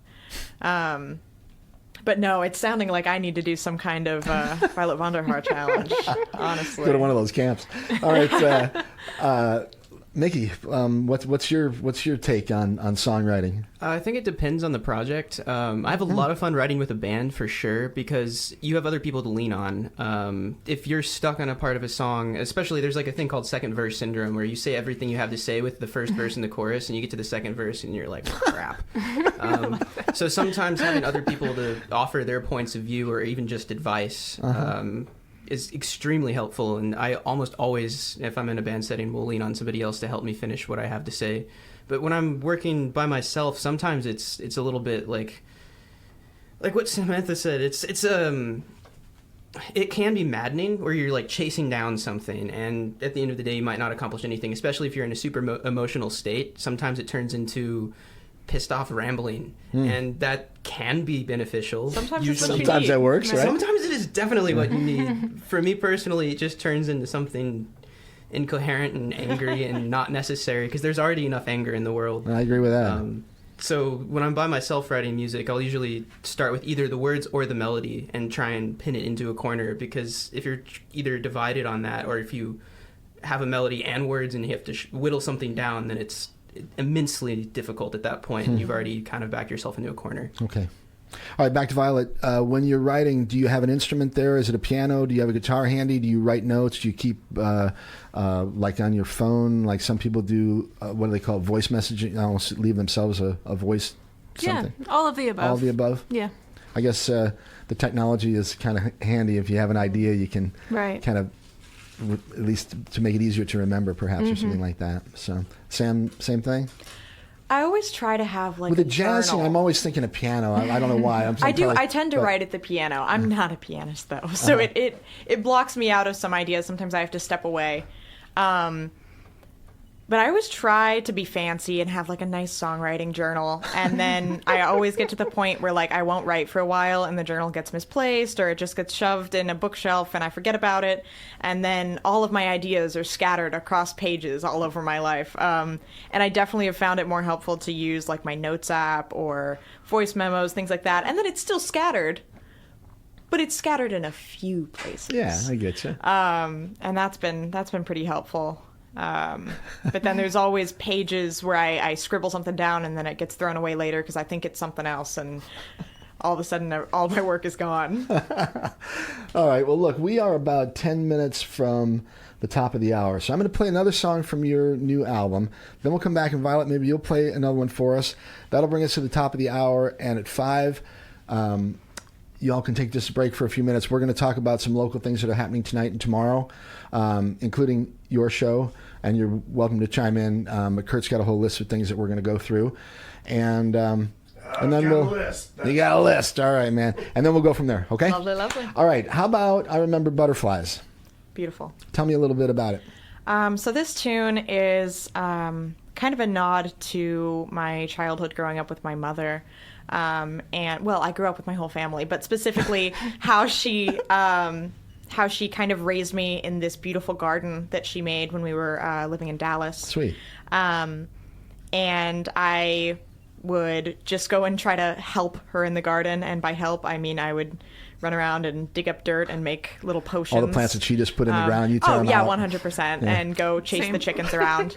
But no, it's sounding like I need to do some kind of Violet Vonder Haar challenge, honestly. Go to one of those camps. All right, Mickey, what's your take on songwriting? I think it depends on the project. I have a lot of fun writing with a band for sure because you have other people to lean on. If you're stuck on a part of a song, especially there's like a thing called second verse syndrome where you say everything you have to say with the first verse and the chorus and you get to the second verse and you're like, crap. So sometimes having other people to offer their points of view or even just advice is extremely helpful, and I almost always, if I'm in a band setting, will lean on somebody else to help me finish what I have to say. But when I'm working by myself, sometimes it's a little bit like what Samantha said. It can be maddening, where you're like chasing down something, and at the end of the day, you might not accomplish anything. Especially if you're in a super emotional state, sometimes it turns into pissed off rambling, and that can be beneficial. Sometimes that works, right? Sometimes it is definitely what you need. For me personally, it just turns into something incoherent and angry and not necessary because there's already enough anger in the world. I agree with that. So when I'm by myself writing music, I'll usually start with either the words or the melody and try and pin it into a corner, because if you're either divided on that or if you have a melody and words and you have to whittle something down, then it's immensely difficult at that point, and you've already kind of backed yourself into a corner. Okay. All right, back to Violet. When you're writing, do you have an instrument there? Is it a piano? Do you have a guitar handy? Do you write notes? Do you keep, like on your phone, like some people do, what do they call it, voice messaging? Almost leave themselves a voice something. Yeah, all of the above. All of the above? Yeah. I guess the technology is kind of handy. If you have an idea, you can kind of, at least to make it easier to remember, perhaps, or something like that. So, Sam, same thing? I always try to have like with a jazz journal. thing, I'm always thinking of piano. I don't know why. I tend to write at the piano. I'm not a pianist though, so it blocks me out of some ideas. Sometimes I have to step away. But I always try to be fancy and have like a nice songwriting journal, and then I always get to the point where like I won't write for a while and the journal gets misplaced or it just gets shoved in a bookshelf and I forget about it, and then all of my ideas are scattered across pages all over my life. And I definitely have found it more helpful to use like my notes app or voice memos, things like that, and then it's still scattered, but it's scattered in a few places. Yeah, I get you. And that's been pretty helpful. But then there's always pages where I scribble something down and then it gets thrown away later because I think it's something else, and all of a sudden all my work is gone. All right, well, look, we are about 10 minutes from the top of the hour, so I'm going to play another song from your new album. Then we'll come back, and Violet, maybe you'll play another one for us. That'll bring us to the top of the hour, and at 5, y'all can take just a break for a few minutes. We're going to talk about some local things that are happening tonight and tomorrow, including your show, and you're welcome to chime in. Kurt's got a whole list of things that we're going to go through, and then you got a list. All right, man, and then we'll go from there. Okay. Lovely. All right. How about I Remember Butterflies? Beautiful. Tell me a little bit about it. So this tune is kind of a nod to my childhood growing up with my mother. And well, I grew up with my whole family, but specifically how she how she kind of raised me in this beautiful garden that she made when we were living in Dallas. Sweet. And I would just go and try to help her in the garden. And by help, I mean I would run around and dig up dirt and make little potions. All the plants that she just put in the ground, you tear Oh, them yeah, out. 100%. And go chase Same. the chickens around.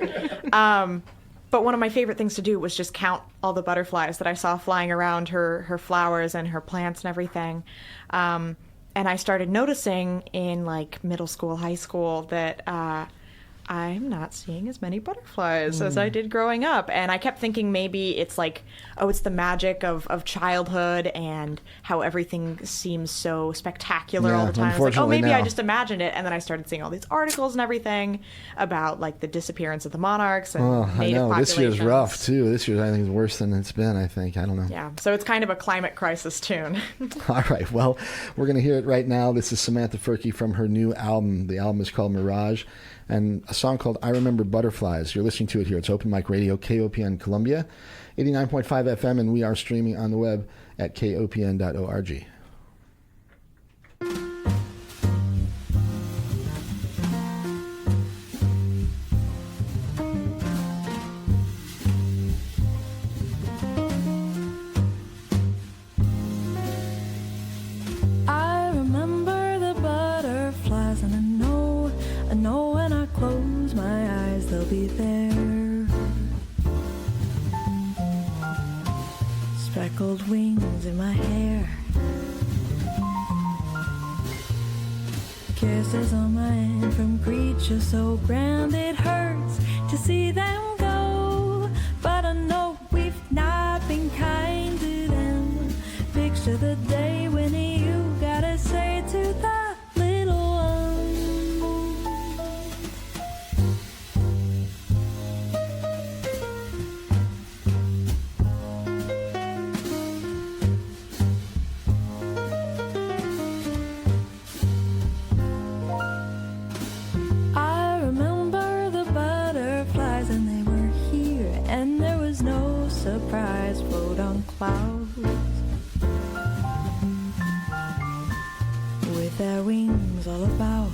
But one of my favorite things to do was just count all the butterflies that I saw flying around her flowers and her plants and everything. And I started noticing in like middle school, high school that I'm not seeing as many butterflies as I did growing up. And I kept thinking maybe it's like, oh, it's the magic of childhood and how everything seems so spectacular all Yeah, the time. It's like, oh, unfortunately maybe I now. just imagined it. And then I started seeing all these articles and everything about like the disappearance of the monarchs and Oh, I native know. This year's populations. rough, too. This year, I think, is worse than it's been, I think. I don't know. Yeah, so it's kind of a climate crisis tune. All right. Well, we're going to hear it right now. This is Samantha Fierke from her new album. The album is called Mirage, and a song called I Remember Butterflies. You're listening to it here. It's Open Mic Radio, KOPN Columbia, 89.5 FM, and we are streaming on the web at kopn.org. I remember the butterflies, and I know when I close my eyes they'll be there. Speckled wings in my hair, kisses on my hand from creatures so grand it hurts to see them go. But I know we've not been kind to them. Picture the day when you gotta say to the little one, I remember the butterflies, and they were here, and there was no surprise. Float on clouds with their wings all about.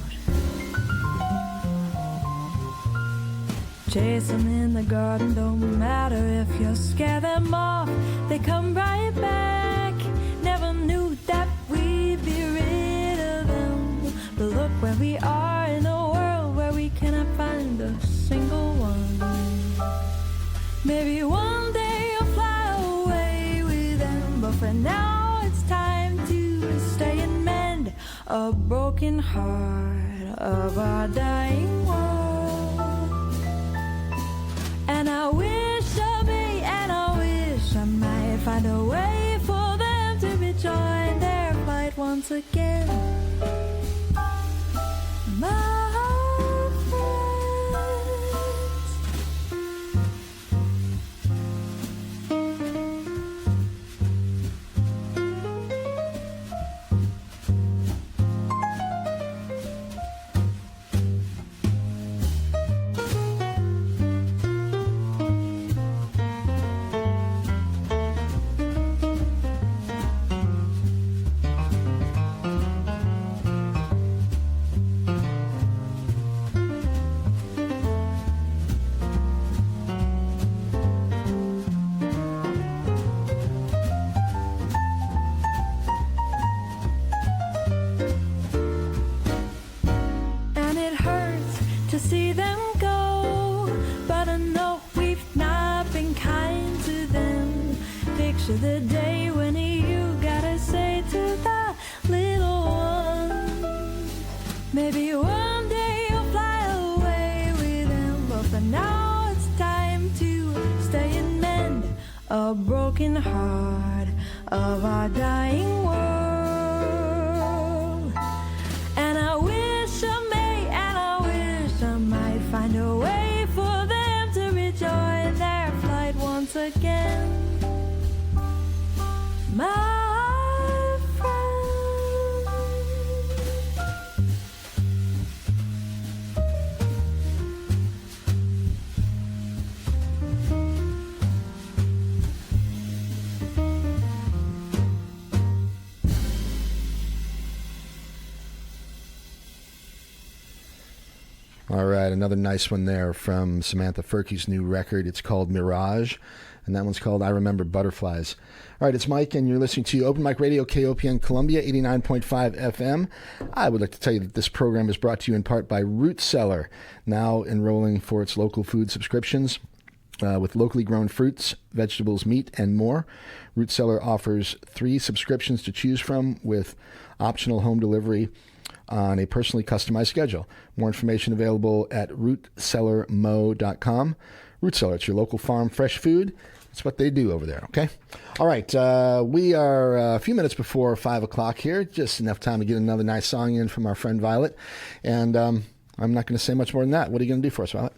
Chase them in the garden, don't matter if you scare them off, they come right back. Never knew that we'd be rid of them, but look where we are in a world where we cannot find a single one. Maybe one day you'll fly away with them, but for now it's time to stay and mend a broken heart of our dying world. And I wish I may, and I wish I might find a way for them to rejoin their flight once again. My friends. And it hurts to see them go, but I know we've not been kind to them. Picture the day when you gotta say to the little one, maybe one day you'll fly away with them, but for now it's time to stay and mend a broken heart of our dying world. And I wish I may, and I wish I might find a way for them to rejoin their flight once again. My friend. All right, another nice one there from Samantha Fierke's new record. It's called Mirage, and that one's called I Remember Butterflies. All right, it's Mike, and you're listening to Open Mic Radio, KOPN Columbia, 89.5 FM. I would like to tell you that this program is brought to you in part by Root Cellar, now enrolling for its local food subscriptions with locally grown fruits, vegetables, meat, and more. Root Cellar offers 3 subscriptions to choose from with optional home delivery on a personally customized schedule. More information available at rootcellarmo.com. Root Cellar, it's your local farm fresh food. That's what they do over there, okay? All right, we are a few minutes before 5 o'clock here, just enough time to get another nice song in from our friend Violet. And I'm not going to say much more than that. What are you going to do for us, Violet?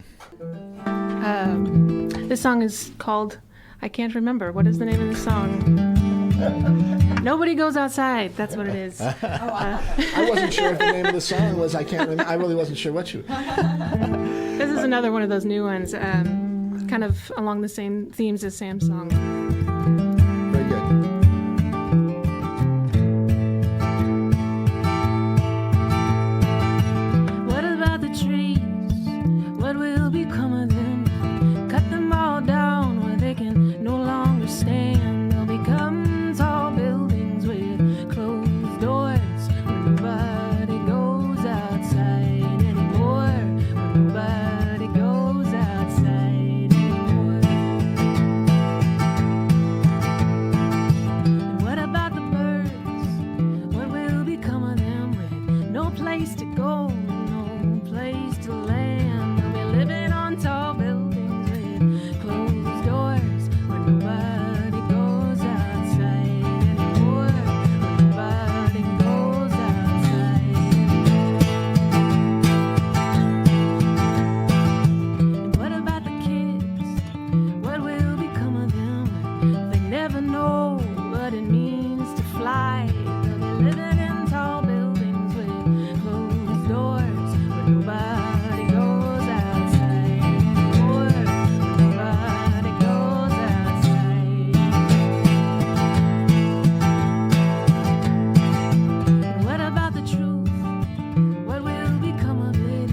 This song is called, I can't remember. What is the name of the song? Nobody Goes Outside. That's what it is. I wasn't sure if the name of the song was, I can't remember. I really wasn't sure what you... This is another one of those new ones, kind of along the same themes as Sam's song. Very good. What about the trees? What will become of them? Cut them all down where they can no longer stand. They'll become tall buildings with closed doors where nobody goes outside anymore. Where nobody goes outside anymore. And what about the birds? What will become of them with no place to go, no place to land? They'll be living on tall buildings with closed doors where nobody goes outside anymore. Where nobody goes outside anymore. And what about the kids? What will become of them? They never know what it means to fly. They'll be living in tall buildings with closed doors where nobody goes outside anymore. Where nobody goes outside. And what about the truth? What will become of it?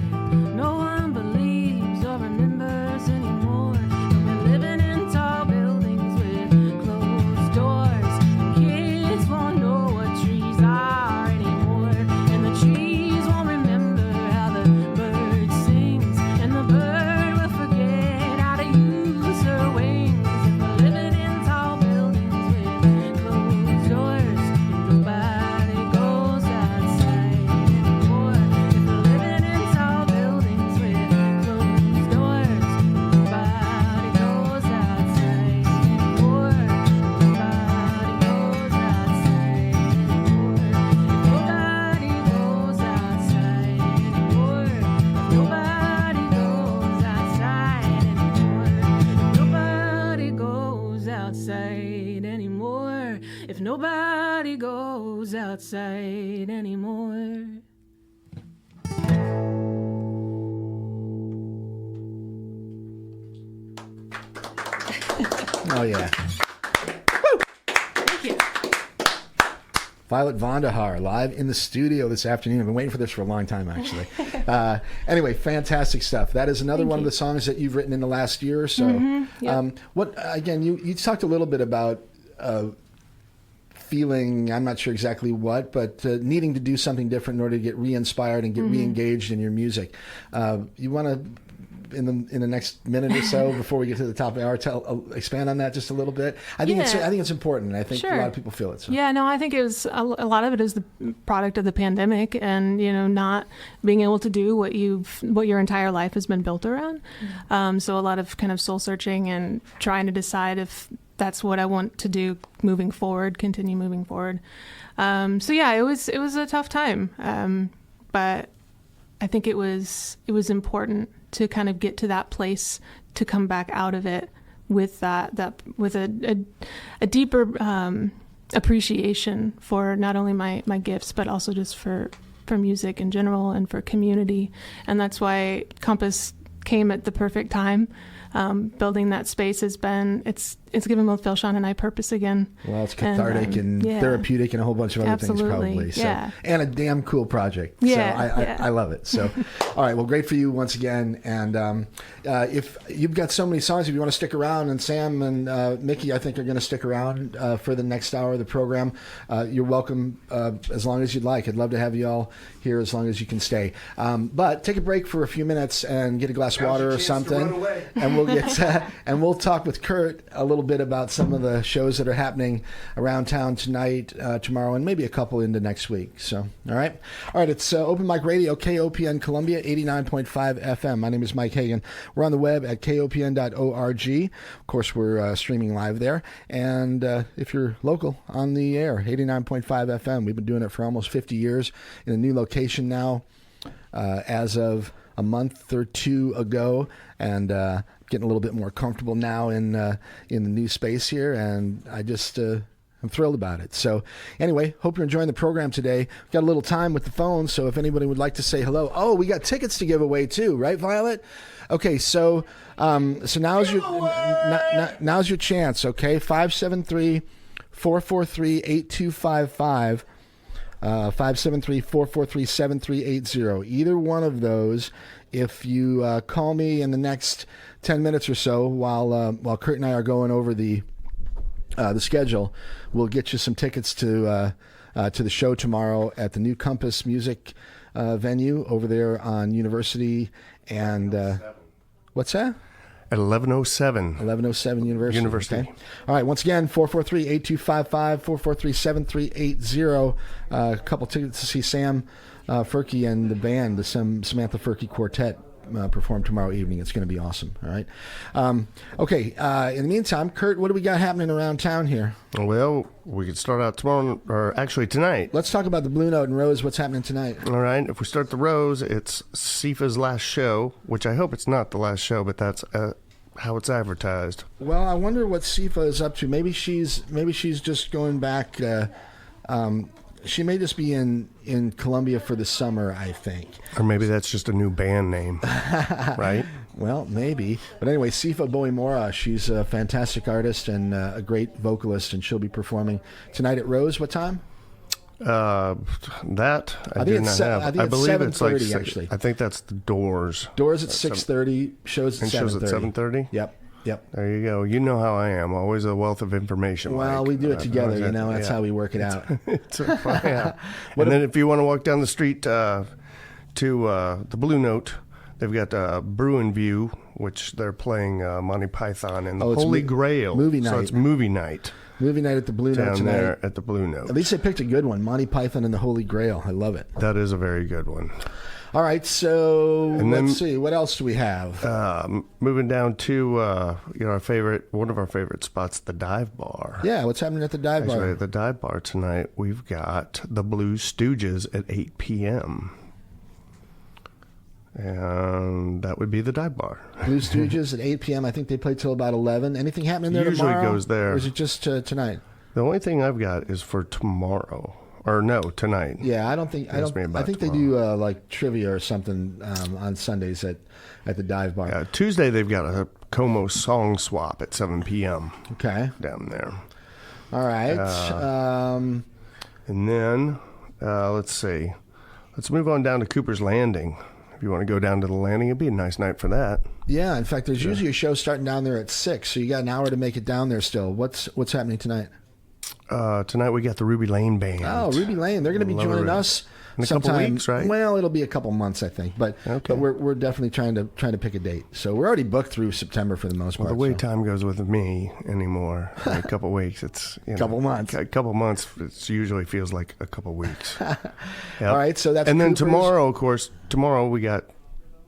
No one believes or remembers anymore. They'll be living in tall buildings with closed doors. And kids won't know what trees are anymore. And the trees won't remember how the bird sings. And the bird will forget how to use her wings. If we're living in tall buildings with closed doors, and nobody goes outside anymore. If we're living in tall buildings with closed doors, nobody goes outside anymore. Nobody goes outside anymore. Nobody goes outside anymore. Nobody goes outside anymore. If nobody goes outside anymore. Oh, yeah. Thank you. Violet Vonder Haar live in the studio this afternoon. I've been waiting for this for a long time, actually. Anyway, fantastic stuff. That is another one of the songs that you've written in the last year or so. Yep. What again? You talked a little bit about feeling, I'm not sure exactly what, but needing to do something different in order to get re-inspired and get re-engaged in your music. You want to, in the next minute or so before we get to the top of the hour, expand on that just a little bit? I think it's important. I think a lot of people feel it. So. Yeah, no, I think it was a lot of it is the product of the pandemic, and not being able to do what your entire life has been built around. So a lot of kind of soul searching and trying to decide if that's what I want to do moving forward, continue moving forward. So yeah, it was a tough time, but I think it was important to kind of get to that place to come back out of it with with a deeper appreciation for not only my gifts but also just for music in general and for community. And that's why Compass came at the perfect time. building that space has been, it's given both Phil, Sean, and I purpose again. Well, it's cathartic and yeah. therapeutic and a whole bunch of other Absolutely, things probably. So, yeah. and a damn cool project. Yeah, So yeah. I love it. So, all right. Well, great for you once again. And if you've got so many songs, if you want to stick around, and Sam and Mickey, I think, are going to stick around for the next hour of the program, you're welcome as long as you'd like. I'd love to have you all here as long as you can stay. But take a break for a few minutes and get a glass of water or something. And we'll get and we'll talk with Kurt a little bit about some of the shows that are happening around town tonight, tomorrow, and maybe a couple into next week. So, all right. It's Open Mic Radio, KOPN Columbia, 89.5 FM. My name is Mike Hagan. We're on the web at kopn.org. Of course, we're streaming live there. And if you're local, on the air, 89.5 FM. We've been doing it for almost 50 years in a new location now, as of a month or two ago, and getting a little bit more comfortable now in the new space here, and I just I'm thrilled about it. So anyway, hope you're enjoying the program today. We've got a little time with the phone, so if anybody would like to say hello. Oh, we got tickets to give away too, right, Violet? Okay, so now's your chance. Okay, 573-443-8255. 573-443-7380. Either one of those. If you call me in the next 10 minutes or so, while Kurt and I are going over the schedule, we'll get you some tickets to the show tomorrow at the new Compass Music venue over there on University and what's that? At 1107. 1107 University. Okay. All right. Once again, 443-8255, 443-7380. A couple tickets to see Sam Fierke and the band, the Samantha Fierke Quartet, perform tomorrow evening. It's going to be awesome. All right. Okay. In the meantime, Kurt, what do we got happening around town here? Well, we could start out tomorrow, or actually tonight. Let's talk about the Blue Note and Rose. What's happening tonight? All right. If we start the Rose, it's Sifa's last show, which I hope it's not the last show, but that's how it's advertised. Well, I wonder what Sifa is up to. Maybe she's just going back. She may just be in Columbia for the summer, I think. Or maybe that's just a new band name, right? Well, maybe. But anyway, Sifa Boimora, she's a fantastic artist and a great vocalist, and she'll be performing tonight at Rose. What time? That I do not have. I believe it's like 7:30, actually. I think that's the Doors. Doors at 6:30. Shows at 7:30. Shows at 7:30. Yep. There you go. You know how I am. Always a wealth of information. Well, Mike. we do it together. That's how we work it out. Yeah. And then if you want to walk down the street to the Blue Note, they've got Bruin View, which they're playing Monty Python and the Holy Grail. Movie night. So it's movie night. Movie night at the Blue Note down tonight. there at the Blue Note. At least they picked a good one. Monty Python and the Holy Grail. I love it. That is a very good one. All right, so and then, let's see. What else do we have? Moving down to one of our favorite spots, the Dive Bar. Yeah, what's happening at the Dive Bar? At the Dive Bar tonight, we've got the Blue Stooges at 8 p.m. And that would be the Dive Bar. Blue Stooges at 8 p.m. I think they play till about 11. Anything happening there Usually tomorrow? Goes there. Or is it just tonight? The only thing I've got is for tomorrow. Or no, tonight. Yeah, I think they do like trivia or something on Sundays at the Dive Bar. Yeah, Tuesday they've got a Como song swap at 7 p.m. Okay. Down there. All right. And then let's see. Let's move on down to Cooper's Landing. If you want to go down to the landing, it'd be a nice night for that. Yeah, in fact, there's usually a show starting down there at 6, so you got an hour to make it down there still. What's happening tonight? Tonight we got the Ruby Lane Band. Oh, Ruby Lane. They're going to be joining us in a sometime. couple weeks, right? Well, it'll be a couple months, I think. But we're definitely trying to pick a date. So we're already booked through September for the most part. The way time goes with me anymore, a couple weeks, it's couple months. A couple months, it usually feels like a couple weeks. Yep. All right, so that's and then Cooper's. tomorrow, of course, we got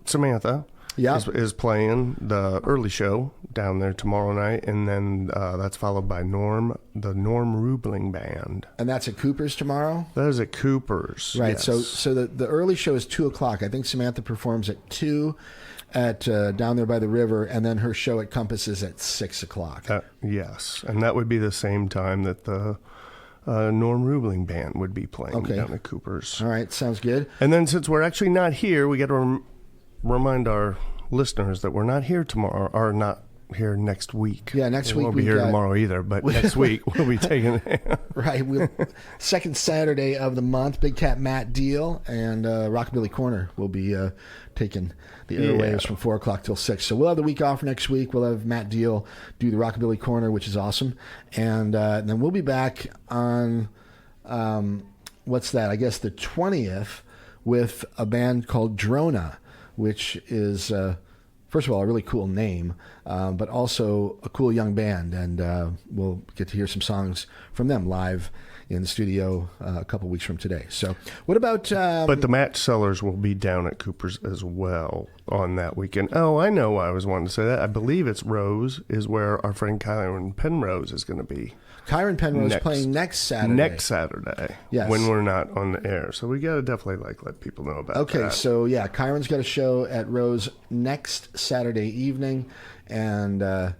Samantha. Yeah, is playing the early show down there tomorrow night, and then that's followed by the Norm Rubling Band, and that's at Cooper's tomorrow. That is at Cooper's, right? Yes. So the early show is 2:00. I think Samantha performs at 2 at down there by the river, and then her show at Compass is at 6:00. Yes, and that would be the same time that the Norm Rubling Band would be playing down at Cooper's. All right, sounds good. And then since we're actually not here, we got to remind our listeners that we're not here tomorrow, or not here next week. Yeah, next week won't be here tomorrow either, but next week we'll be taking right. Second Saturday of the month, Big Cat Matt Deal and Rockabilly Corner will be taking the airwaves from 4 o'clock till 6. So we'll have the week off next week. We'll have Matt Deal do the Rockabilly Corner, which is awesome, and then we'll be back on what's that? I guess the 20th with a band called Drona, which is. First of all, a really cool name, but also a cool young band, and we'll get to hear some songs from them live in the studio a couple weeks from today. So, what about? But the match sellers will be down at Cooper's as well on that weekend. Oh, I know why I was wanting to say that. I believe it's Rose is where our friend Kyron Penrose is going to be. Kyron Penrose playing next Saturday. Next Saturday, yes, when we're not on the air. So we got to definitely let people know about that. Okay, so yeah, Kyron's got a show at Rose next Saturday evening, and I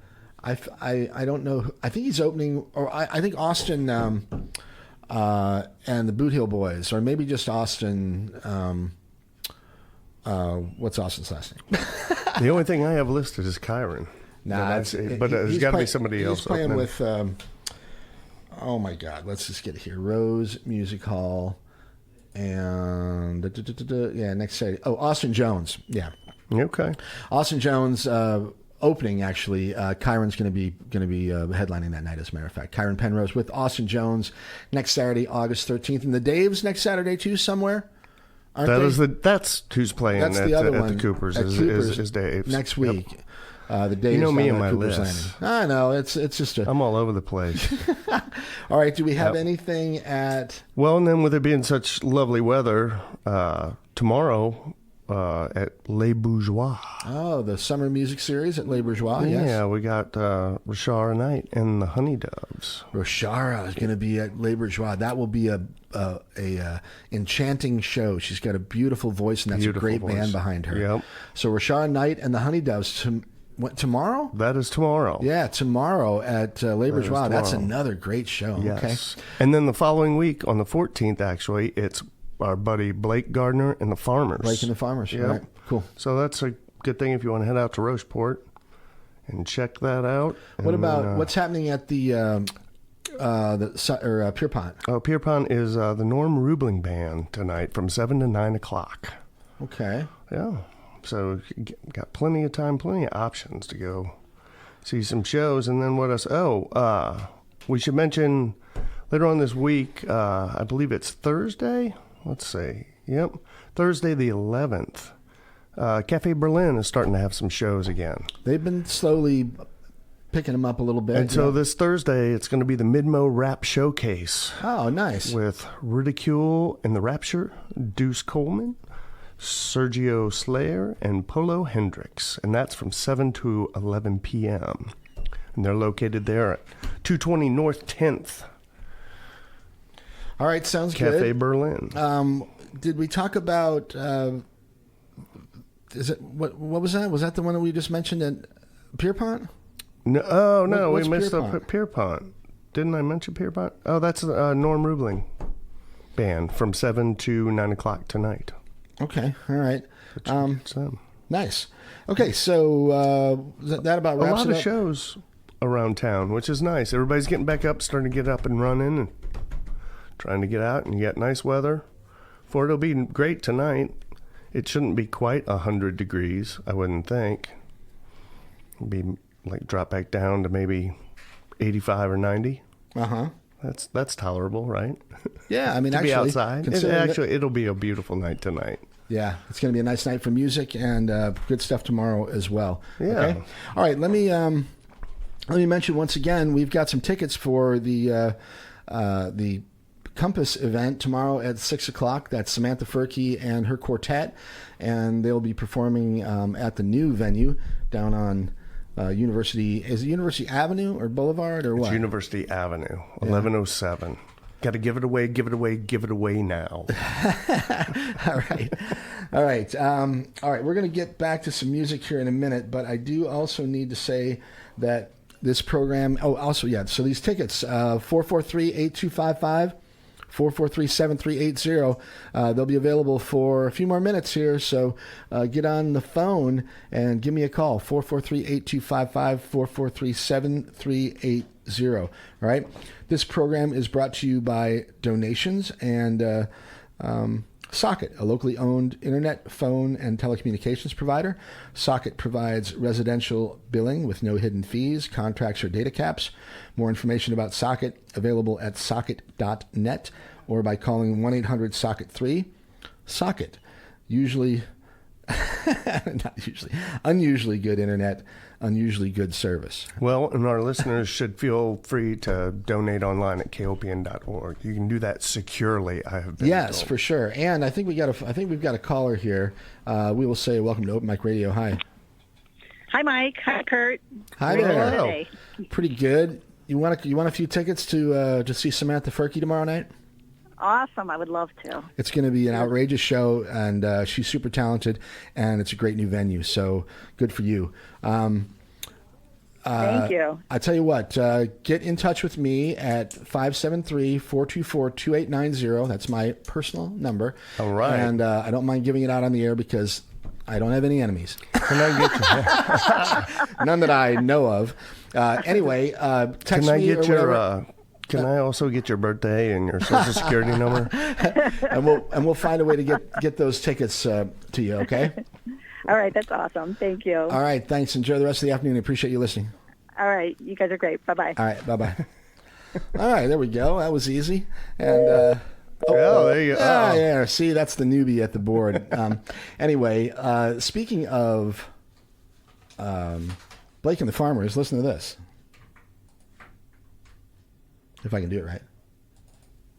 don't know. I think he's opening, or I think Austin and the Boot Heel Boys, or maybe just Austin. What's Austin's last name? The only thing I have listed is Kyron. Nah, but there's got to be somebody else. He's playing with. Oh my God! Let's just get it here. Rose Music Hall, and next Saturday. Oh, Austin Jones. Yeah. Okay. Austin Jones opening actually. Kyron's going to be headlining that night. As a matter of fact, Kyron Penrose with Austin Jones next Saturday, August 13th, and the Daves next Saturday too somewhere. That's who's playing. That's at the other the one. Coopers. At Coopers is Dave's next week. Yep. The Dave's you know me down and at my Cooper's list. Landing. I know it's just a. I'm all over the place. All right. Do we have anything at? Well, and then with it being such lovely weather, tomorrow at Les Bourgeois. Oh, the summer music series at Les Bourgeois. Yeah, Yes. we got Rashara Knight and the Honey Doves. Roshara is going to be at Les Bourgeois. That will be a enchanting show. She's got a beautiful voice, and that's a great band behind her. Yep. So Roshara Knight and the Honey Doves tomorrow. That is tomorrow. Yeah, tomorrow at Les Bourgeois. That's tomorrow. another great show. Yes. Okay. And then the following week, on the 14th, actually, it's our buddy Blake Gardner and the Farmers. Blake and the Farmers. Yep. All right. Cool. So that's a good thing if you want to head out to Rocheport and check that out. What And about then, what's happening at the Pierpont? Oh, Pierpont is the Norm Rubling Band tonight from 7 to 9 o'clock. Okay. Yeah. So got plenty of time, plenty of options to go see some shows. And then what else? We should mention later on this week, I believe it's Thursday. Let's see. Yep. Thursday the 11th. Cafe Berlin is starting to have some shows again. They've been slowly picking them up a little bit. And so this Thursday, it's going to be the Midmo Rap Showcase. Oh, nice. With Ridicule and the Rapture, Deuce Coleman, Sergio Slayer, and Polo Hendrix. And that's from 7 to 11 p.m. And they're located there at 220 North 10th. All right, sounds good. Cafe Berlin. Did we talk about? Is it what was that? Was that the one that we just mentioned at Pierpont? No, no, What's we missed Pierpont? up Pierpont. Didn't I mention Pierpont? Oh, that's Norm Rubling Band from 7 to 9 o'clock tonight. Okay, all right. It's them. Nice. Okay, so that about A wraps lot it of up. shows around town, which is nice. Everybody's getting back up, starting to get up and running, and trying to get out. And you got nice weather. For it'll be great tonight. It shouldn't be quite 100 degrees, I wouldn't think. It'd be like drop back down to maybe 85 or 90. Uh-huh. That's tolerable, right? Yeah, I mean, To actually, be outside. considering that- It'll be a beautiful night tonight. yeah, it's going to be a nice night for music and good stuff tomorrow as well. Yeah. Okay? All right, let me mention once again, we've got some tickets for the Compass event tomorrow at 6 o'clock. That's Samantha Fierke and her quartet, and they'll be performing at the new venue down on University. Is it University Avenue or Boulevard or what? It's University Avenue, 1107. Got to give it away, give it away, give it away now. All right. All right. All right. We're going to get back to some music here in a minute, but I do also need to say that this program. Oh, also, yeah. So these tickets, 443-8255. 443-7380. They'll be available for a few more minutes here, so get on the phone and give me a call, 443-8255, 443-7380. All right? This program is brought to you by donations and Socket, a locally owned internet, phone, and telecommunications provider. Socket provides residential billing with no hidden fees, contracts, or data caps. More information about Socket available at socket.net or by calling 1-800-SOCKET-3. Socket, unusually good internet, unusually good service. Well, and our listeners should feel free to donate online at kopn.org. You can do that securely, I have been Yes, told. for sure. And I think we've got a caller here. We will say welcome to Open Mic Radio. Hi. Hi, Mike. Hi, Kurt. Hi How are you there. doing today? Pretty good. You want a few tickets to see Samantha Fierke tomorrow night? Awesome. I would love to. It's going to be an outrageous show, and she's super talented, and it's a great new venue. So good for you. Thank you. I tell you what, get in touch with me at 573-424-2890. That's my personal number. All right. And I don't mind giving it out on the air because I don't have any enemies. Can I get None that I know of. Anyway, text Can I me get or your? whatever. Can I also get your birthday and your social security number? And we'll find a way to get those tickets to you, okay? All right. That's awesome. Thank you. All right, thanks. Enjoy the rest of the afternoon. I appreciate you listening. All right. You guys are great. Bye-bye. All right, bye-bye. All right, there we go. That was easy. And there you go. yeah. See, that's the newbie at the board. Anyway, speaking of Blake and the Farmers, listen to this. If I can do it right.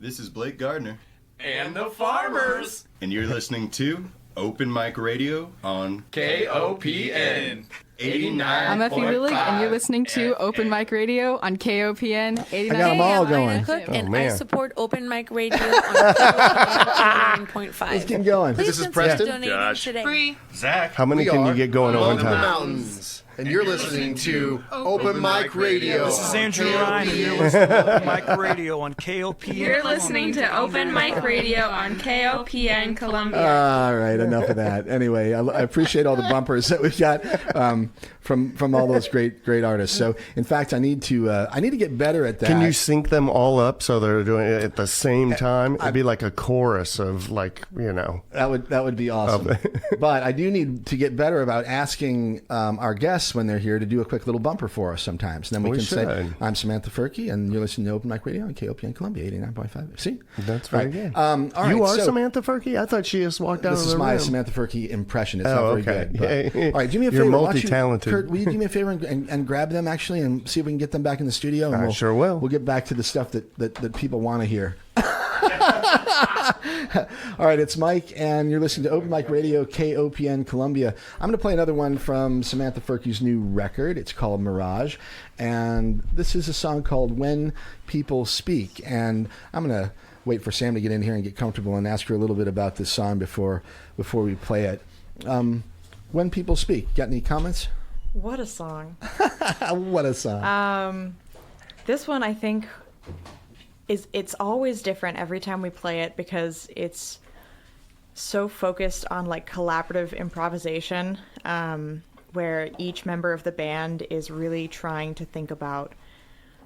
This is Blake Gardner, And the Farmers. and you're listening to Open Mic Radio on KOPN 89.5. I'm Effie Willig, and you're listening to Open Mic Radio on KOPN 89.5. I got them all I'm going. Ina Cook, and I man. support Open Mic Radio on KOPN 89.5. Let's get going. Please This is consider Preston. donating Josh. today. Zach. How many can you get going at one the time? mountains. And you're listening to Open Mic Radio. This is Andrew Ryan, and you're listening to Open Mic Radio on KOPN. You're listening to Open Mic Radio on KOPN Columbia. All right, enough of that. Anyway, I appreciate all the bumpers that we've got from all those great artists. So, in fact, I need to get better at that. Can you sync them all up so they're doing it at the same time? It'd be like a chorus of That would be awesome. But I do need to get better about asking our guests when they're here to do a quick little bumper for us sometimes. And then we can say, should. I'm Samantha Fierke, and you're listening to Open Mic Radio on KOPN Columbia 89.5. See? That's very good. All right, You are so Samantha Fierke? I thought she just walked out of this the is my room. Samantha Fierke impression. It's Oh, not very okay. good. But, Yeah. all right, do me a You're favor. Why don't you- multi-talented. Kurt, will you do me a favor and grab them actually and see if we can get them back in the studio? And I sure will. We'll get back to the stuff that people want to hear. All right, it's Mike, and you're listening to Open Mic Radio, KOPN Columbia. I'm going to play another one from Samantha Fierke's new record. It's called Mirage, and this is a song called When People Speak. And I'm going to wait for Sam to get in here and get comfortable and ask her a little bit about this song before we play it. When People Speak. Got any comments? What a song. What a song. This one, I think, it's always different every time we play it because it's so focused on like collaborative improvisation, where each member of the band is really trying to think about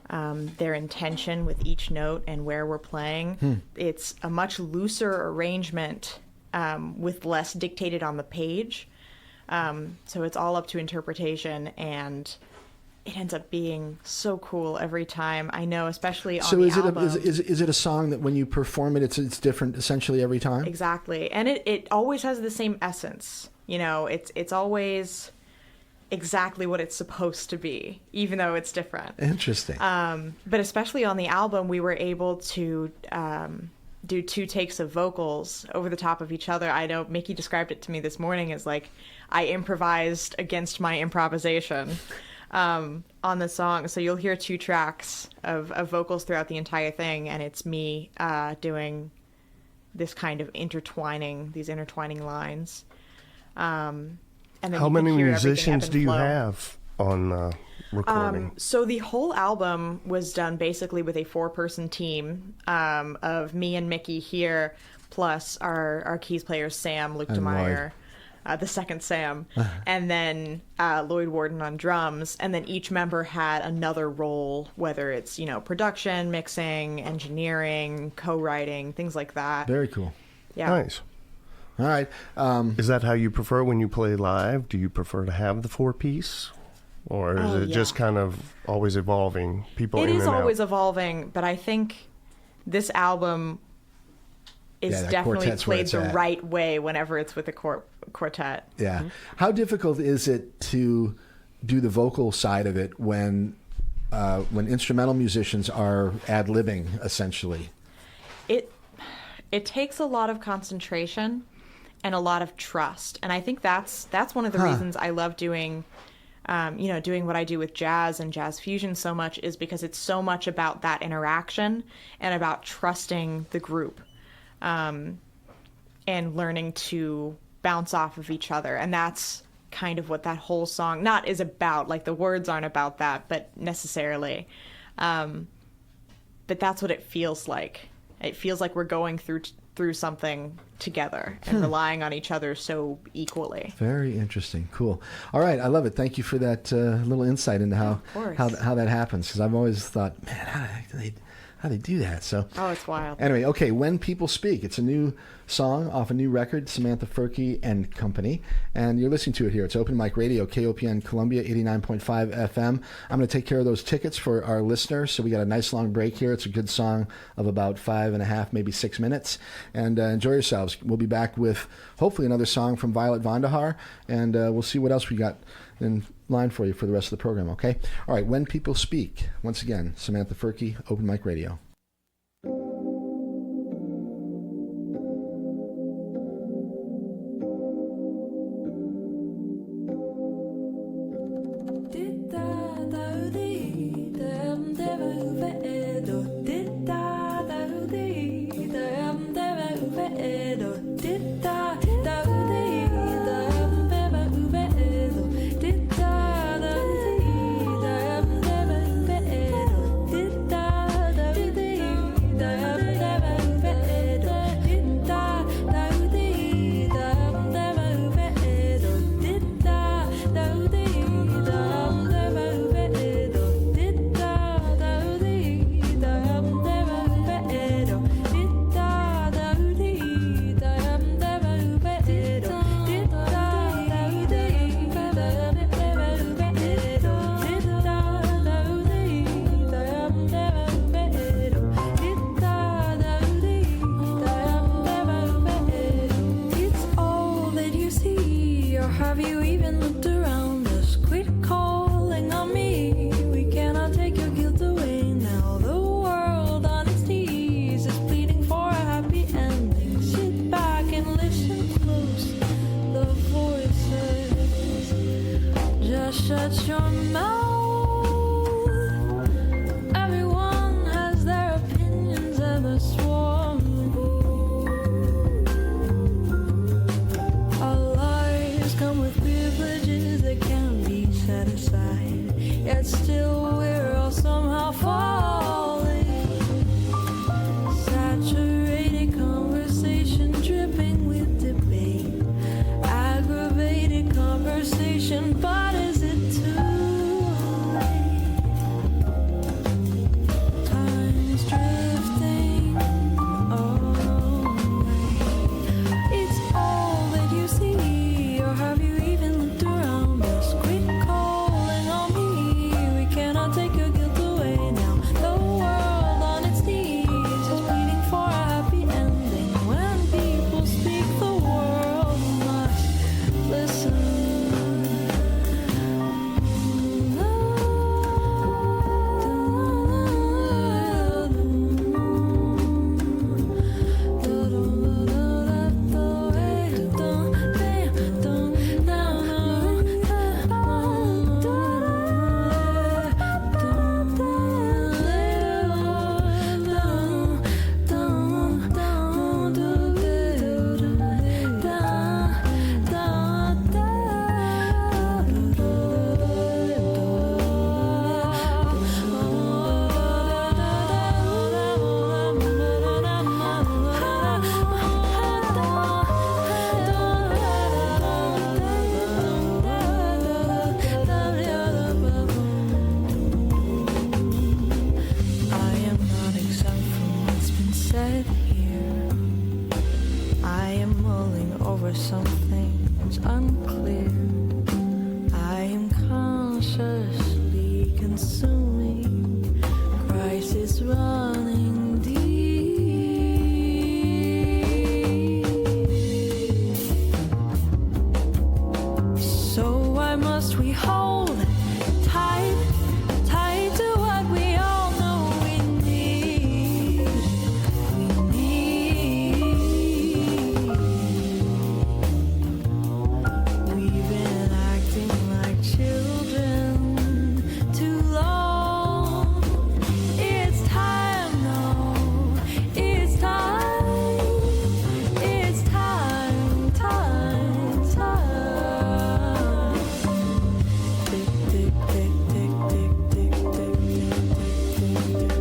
their intention with each note and where we're playing. It's a much looser arrangement with less dictated on the page. So it's all up to interpretation, and it ends up being so cool every time. I know, especially on the album. Is it a song that when you perform it, it's different essentially every time? Exactly, and it always has the same essence. You know, it's always exactly what it's supposed to be, even though it's different. Interesting. But especially on the album, we were able to do 2 takes of vocals over the top of each other. I know Mickey described it to me this morning as like I improvised against my improvisation on the song. So you'll hear 2 tracks of vocals throughout the entire thing, and it's me doing this kind of intertwining lines. And then How you can many hear everything ebb musicians and do you flow. have on recording? So the whole album was done basically with a 4-person team of me and Mickey here, plus our keys players Sam, Luke DeMeyer, the second Sam, and then Lloyd Warden on drums. And then each member had another role, whether it's, production, mixing, engineering, co-writing, things like that. Very cool. Yeah. Nice. All right. Is that how you prefer when you play live? Do you prefer to have the 4-piece? Or is it just kind of always evolving? People It in is and always out? evolving, but I think this album is that definitely quartet's where played it's the at. right way whenever it's with a quartet. Yeah. How difficult is it to do the vocal side of it when instrumental musicians are ad-libbing, essentially? It takes a lot of concentration and a lot of trust, and I think that's one of the reasons I love doing doing what I do with jazz and jazz fusion so much, is because it's so much about that interaction and about trusting the group, and learning to bounce off of each other. And that's kind of what that whole song is about. Like, the words aren't about that, but necessarily. But that's what it feels like. It feels like we're going through something together and relying on each other so equally. Very interesting. Cool. All right. I love it. Thank you for that little insight into how that happens, because I've always thought, man, how do they do that? So it's wild. Anyway, okay, When People Speak. It's a new song off a new record, Samantha Fierke and Company, and you're listening to it here. It's Open Mic Radio, KOPN Columbia, 89.5 FM. I'm going to take care of those tickets for our listeners, so we got a nice long break here. It's a good song of about 5.5, maybe 6 minutes, and enjoy yourselves. We'll be back with hopefully another song from Violet Vonder Haar, and we'll see what else we got in line for you for the rest of the program, okay? All right, When People Speak. Once again, Samantha Fierke, Open Mic Radio. Da for something's unclear. I am consciously consuming. Crisis running deep. So why must we hold tight, tight to what we all know we need? We need. We've been acting like children too long. It's time now. It's time. It's time, time, time. Tick, tick, tick, tick, tick, tick, tick, tick,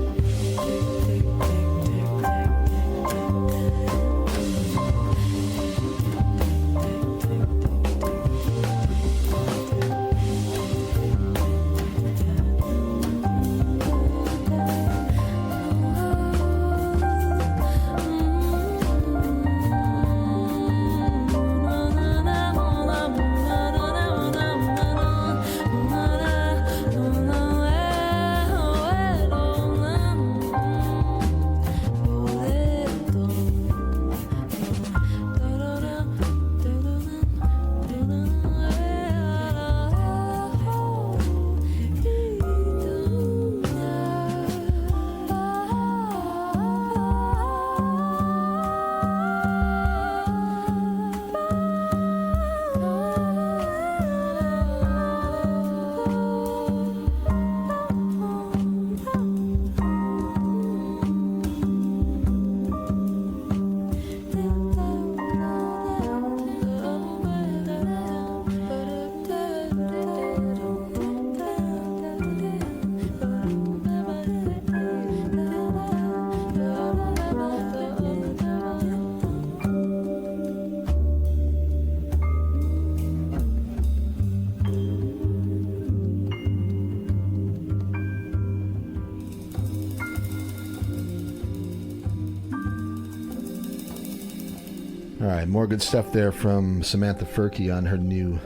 All right, more good stuff there from Samantha Fierke on her new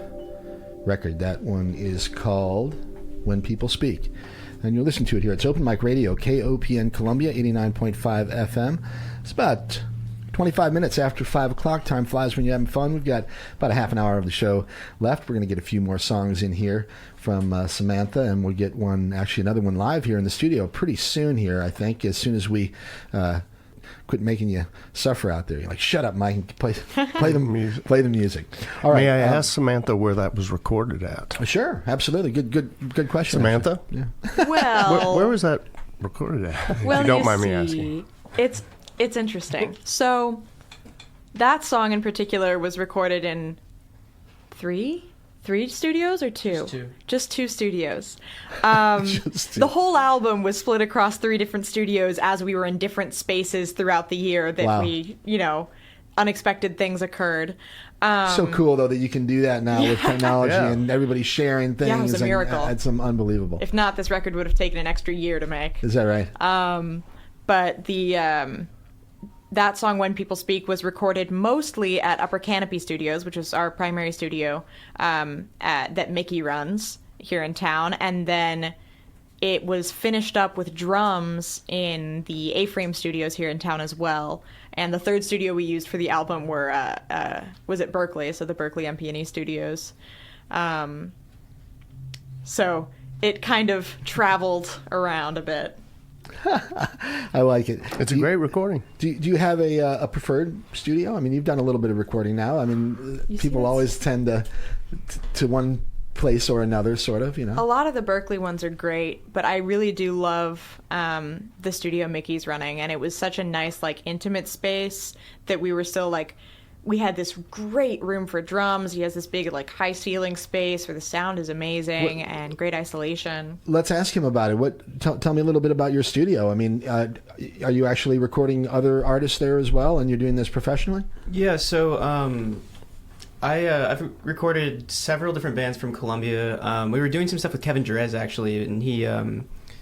record. That one is called When People Speak. And you're listening to it here. It's Open Mic Radio, KOPN Columbia, 89.5 FM. It's about 25 minutes after 5 o'clock. Time flies when you're having fun. We've got about a half an hour of the show left. We're going to get a few more songs in here from Samantha, and we'll get another one live here in the studio pretty soon here, I think, as soon as we quit making you suffer out there. You're like, shut up, Mike, and play the music. All right. May I ask Samantha where that was recorded at? Sure, absolutely. Good question, Samantha? Yeah. Well, where was that recorded at? Well, if you don't you mind me see, asking. It's interesting. So that song in particular was recorded in three studios or two? Just two studios. The whole album was split across 3 different studios as we were in different spaces throughout the year that unexpected things occurred. So cool, though, that you can do that now with technology and everybody sharing things. Yeah, it was a miracle. It's unbelievable. If not, this record would have taken an extra year to make. Is that right? But that song, When People Speak, was recorded mostly at Upper Canopy Studios, which is our primary studio that Mickey runs here in town. And then it was finished up with drums in the A-Frame Studios here in town as well. And the third studio we used for the album was at Berkeley, so the Berkeley MP&E Studios. So it kind of traveled around a bit. I like it. It's a great recording. Do you have a preferred studio? I mean, you've done a little bit of recording now. I mean, people always tend to one place or another, sort of, A lot of the Berkeley ones are great, but I really do love the studio Mickey's running, and it was such a nice, intimate space that we were still, we had this great room for drums. He has this big, high ceiling space where the sound is amazing and great isolation. Let's ask him about it. Tell me a little bit about your studio. I mean, are you actually recording other artists there as well, and you're doing this professionally? Yeah, so I've recorded several different bands from Columbia. We were doing some stuff with Kevin Jerez, actually, and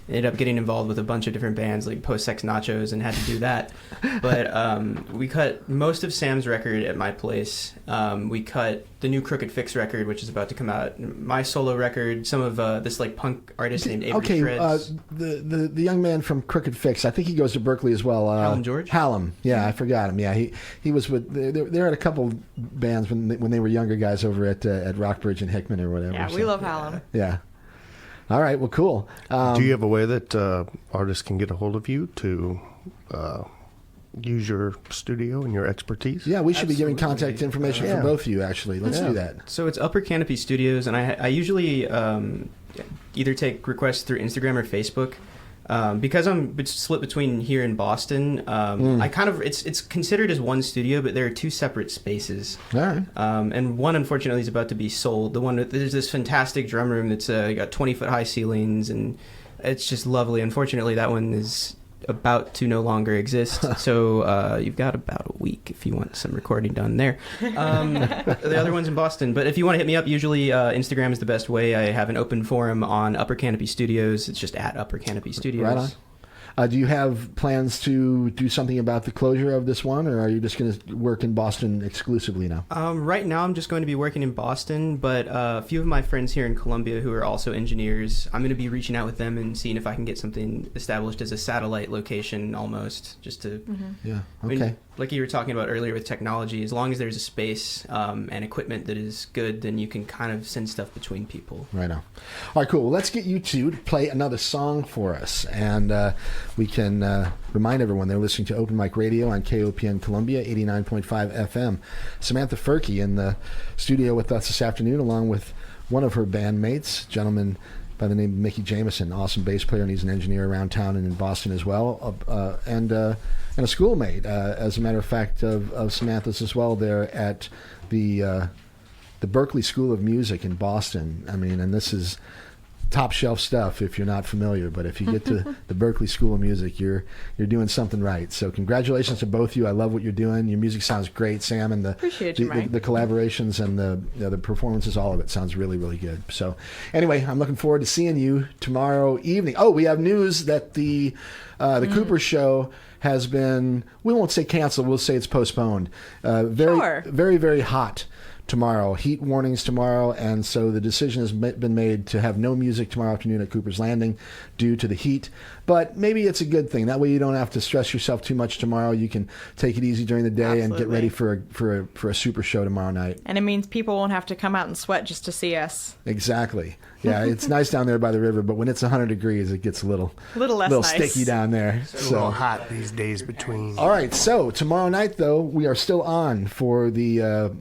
ended up getting involved with a bunch of different bands like Post Sex Nachos and had to do that. But we cut most of Sam's record at my place. We cut the new Crooked Fix record, which is about to come out. My solo record, some of this like punk artist named Avery Shreds. The young man from Crooked Fix, I think he goes to Berkeley as well. Hallam George? Hallam, yeah, I forgot him. Yeah, he was with, they're at a couple bands when they were younger guys over at Rockbridge and Hickman or whatever. Yeah, we love Hallam. Yeah. All right, well, cool. Do you have a way that artists can get a hold of you to use your studio and your expertise? Yeah, we should be giving contact information for both of you, actually. Let's do that. So it's Upper Canopy Studios, and I usually either take requests through Instagram or Facebook. Because I'm split between here and Boston, I kind of it's considered as one studio, but there are two separate spaces. All right. And one unfortunately is about to be sold. The one there's this fantastic drum room that's got 20-foot high ceilings, and it's just lovely. Unfortunately, that one is about to no longer exist. So you've got about a week if you want some recording done there. The other one's in Boston. But if you want to hit me up, usually Instagram is the best way. I have an open forum on Upper Canopy Studios. It's just at Upper Canopy Studios. Right on. Do you have plans to do something about the closure of this one, or are you just going to work in Boston exclusively now? Right now, I'm just going to be working in Boston, but a few of my friends here in Columbia who are also engineers, I'm going to be reaching out with them and seeing if I can get something established as a satellite location almost, just to... Yeah, okay. I mean, like you were talking about earlier with technology, as long as there's a space and equipment that is good, then you can kind of send stuff between people. Right on. All right, cool. Well, let's get you two to play another song for us, and we can remind everyone they're listening to Open Mic Radio on KOPN Columbia, 89.5 FM. Samantha Fierke in the studio with us this afternoon, along with one of her bandmates, gentleman by the name of Mickey Jameson, awesome bass player, and he's an engineer around town and in Boston as well, and a schoolmate, as a matter of fact, of Samantha's as well, there at the Berklee School of Music in Boston. I mean, and this is top shelf stuff if you're not familiar, but if you get to the Berklee School of Music, you're doing something right. So congratulations to both of you. I love what you're doing. Your music sounds great, Sam, and the collaborations and the performances, all of it sounds really, really good. So anyway, I'm looking forward to seeing you tomorrow evening. Oh, we have news that the Cooper show has been, we won't say canceled, we'll say it's postponed. Very, very hot tomorrow. Heat warnings tomorrow, and so the decision has been made to have no music tomorrow afternoon at Cooper's Landing due to the heat. But maybe it's a good thing. That way you don't have to stress yourself too much tomorrow. You can take it easy during the day and get ready for a super show tomorrow night. And it means people won't have to come out and sweat just to see us. Exactly. Yeah, it's nice down there by the river, but when it's 100 degrees, it gets a little less nice. Sticky down there. It's a little hot these days between. All right, so tomorrow night, though, we are still on for the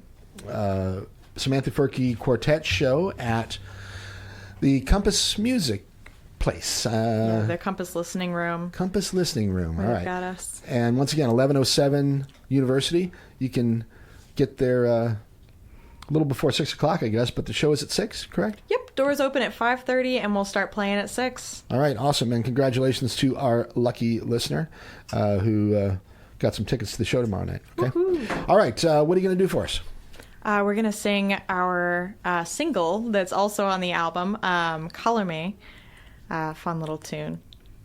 Samantha Fierke Quartet show at the Compass Music place. The Compass Listening Room. Compass Listening Room, all right. Got us. And once again, 1107 University. You can get there a little before 6 o'clock, I guess, but the show is at 6, correct? Yep, doors open at 5:30, and we'll start playing at 6. All right, awesome. And congratulations to our lucky listener who got some tickets to the show tomorrow night. Okay. Woohoo. All right, what are you going to do for us? We're going to sing our single that's also on the album, Color Me. Fun little tune.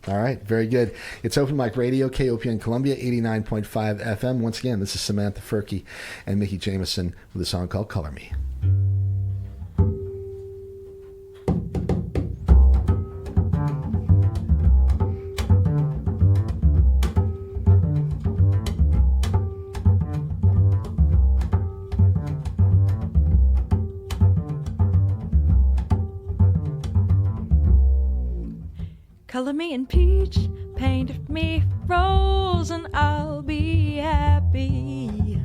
All right, very good. It's Open Mic Radio, KOPN Columbia, 89.5 FM. Once again, this is Samantha Fierke and Mickey Jameson with a song called Color Me. Color me in peach, paint me rose, and I'll be happy.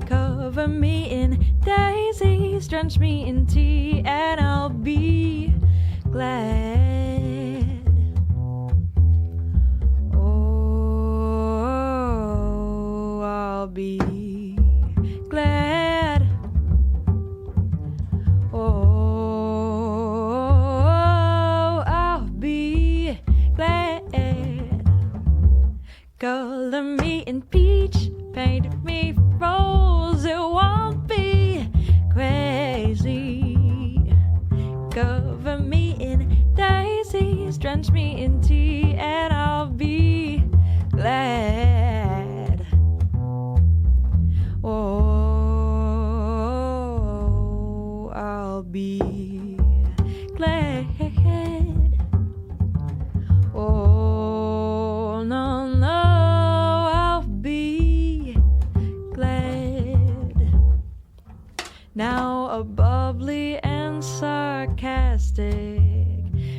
Cover me in daisies, drench me in tea, and I'll be glad. Oh, I'll be glad. Oh, color me in peach, paint me rose, it won't be crazy. Cover me in daisy, daisies, drench me in tea, and I'll be glad. Oh, I'll be glad. Oh, no, no, I'll be glad. Now a bubbly and sarcastic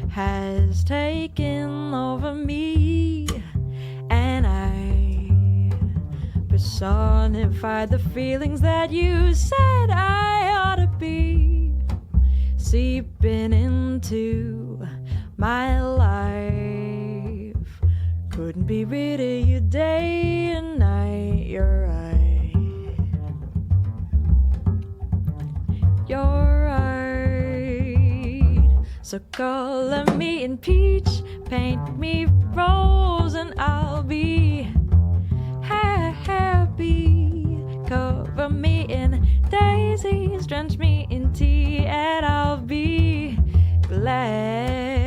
has taken over me, and I personify the feelings that you said I ought to be, seeping into my life. Couldn't be rid of you day and night. You're right. You're right. So color me in peach, paint me rose, and I'll be happy. Cover me in daisies, drench me in tea, and I'll be glad.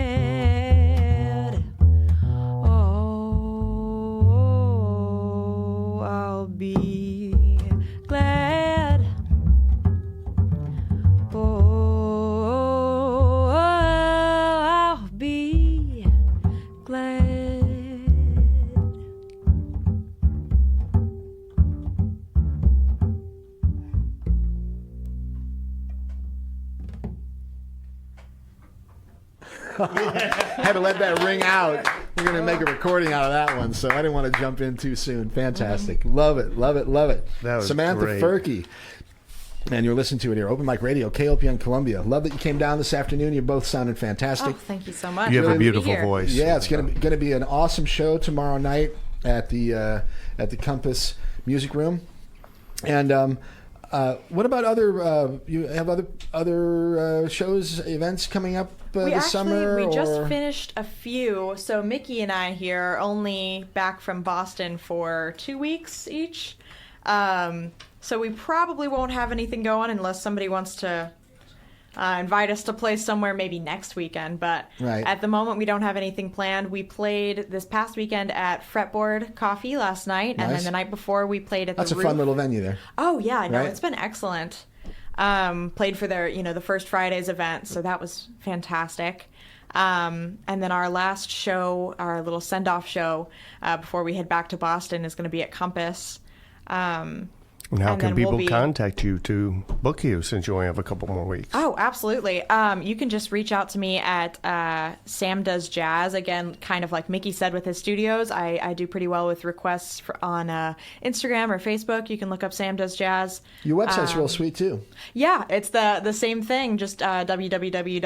Oh, I'll be glad. Oh, I'll be glad. Had to let that ring out. We're going to make a recording out of that one, so I didn't want to jump in too soon. Fantastic. Love it, love it, love it. That was Samantha great. Fierke. And you're listening to it here, Open Mic Radio, KOPN Columbia. Love that you came down this afternoon. You both sounded fantastic. Oh, thank you so much. You have a Glad to be beautiful here. voice. Yeah, it's going to be an awesome show tomorrow night at the Compass Music Room. And what about other? You have other shows, events coming up this summer? We just or? finished a few. So Mickey and I here are only back from Boston for 2 weeks each. So we probably won't have anything going unless somebody wants to invite us to play somewhere maybe next weekend. But Right. at the moment, we don't have anything planned. We played this past weekend at Fretboard Coffee last night. And Nice. then the night before, we played at That's the a Roof. fun little venue there. Oh, yeah. No, Right? it's been excellent. Played for their, the First Fridays event. So that was fantastic. And then our last show, our little send-off show before we head back to Boston is going to be at Compass. And how And can then we'll people be- contact you to book you since you only have a couple more weeks? Oh, absolutely. You can just reach out to me at Sam Does Jazz. Again, kind of like Mickey said with his studios, I do pretty well with requests on Instagram or Facebook. You can look up Sam Does Jazz. Your website's real sweet too. Yeah, it's the same thing, just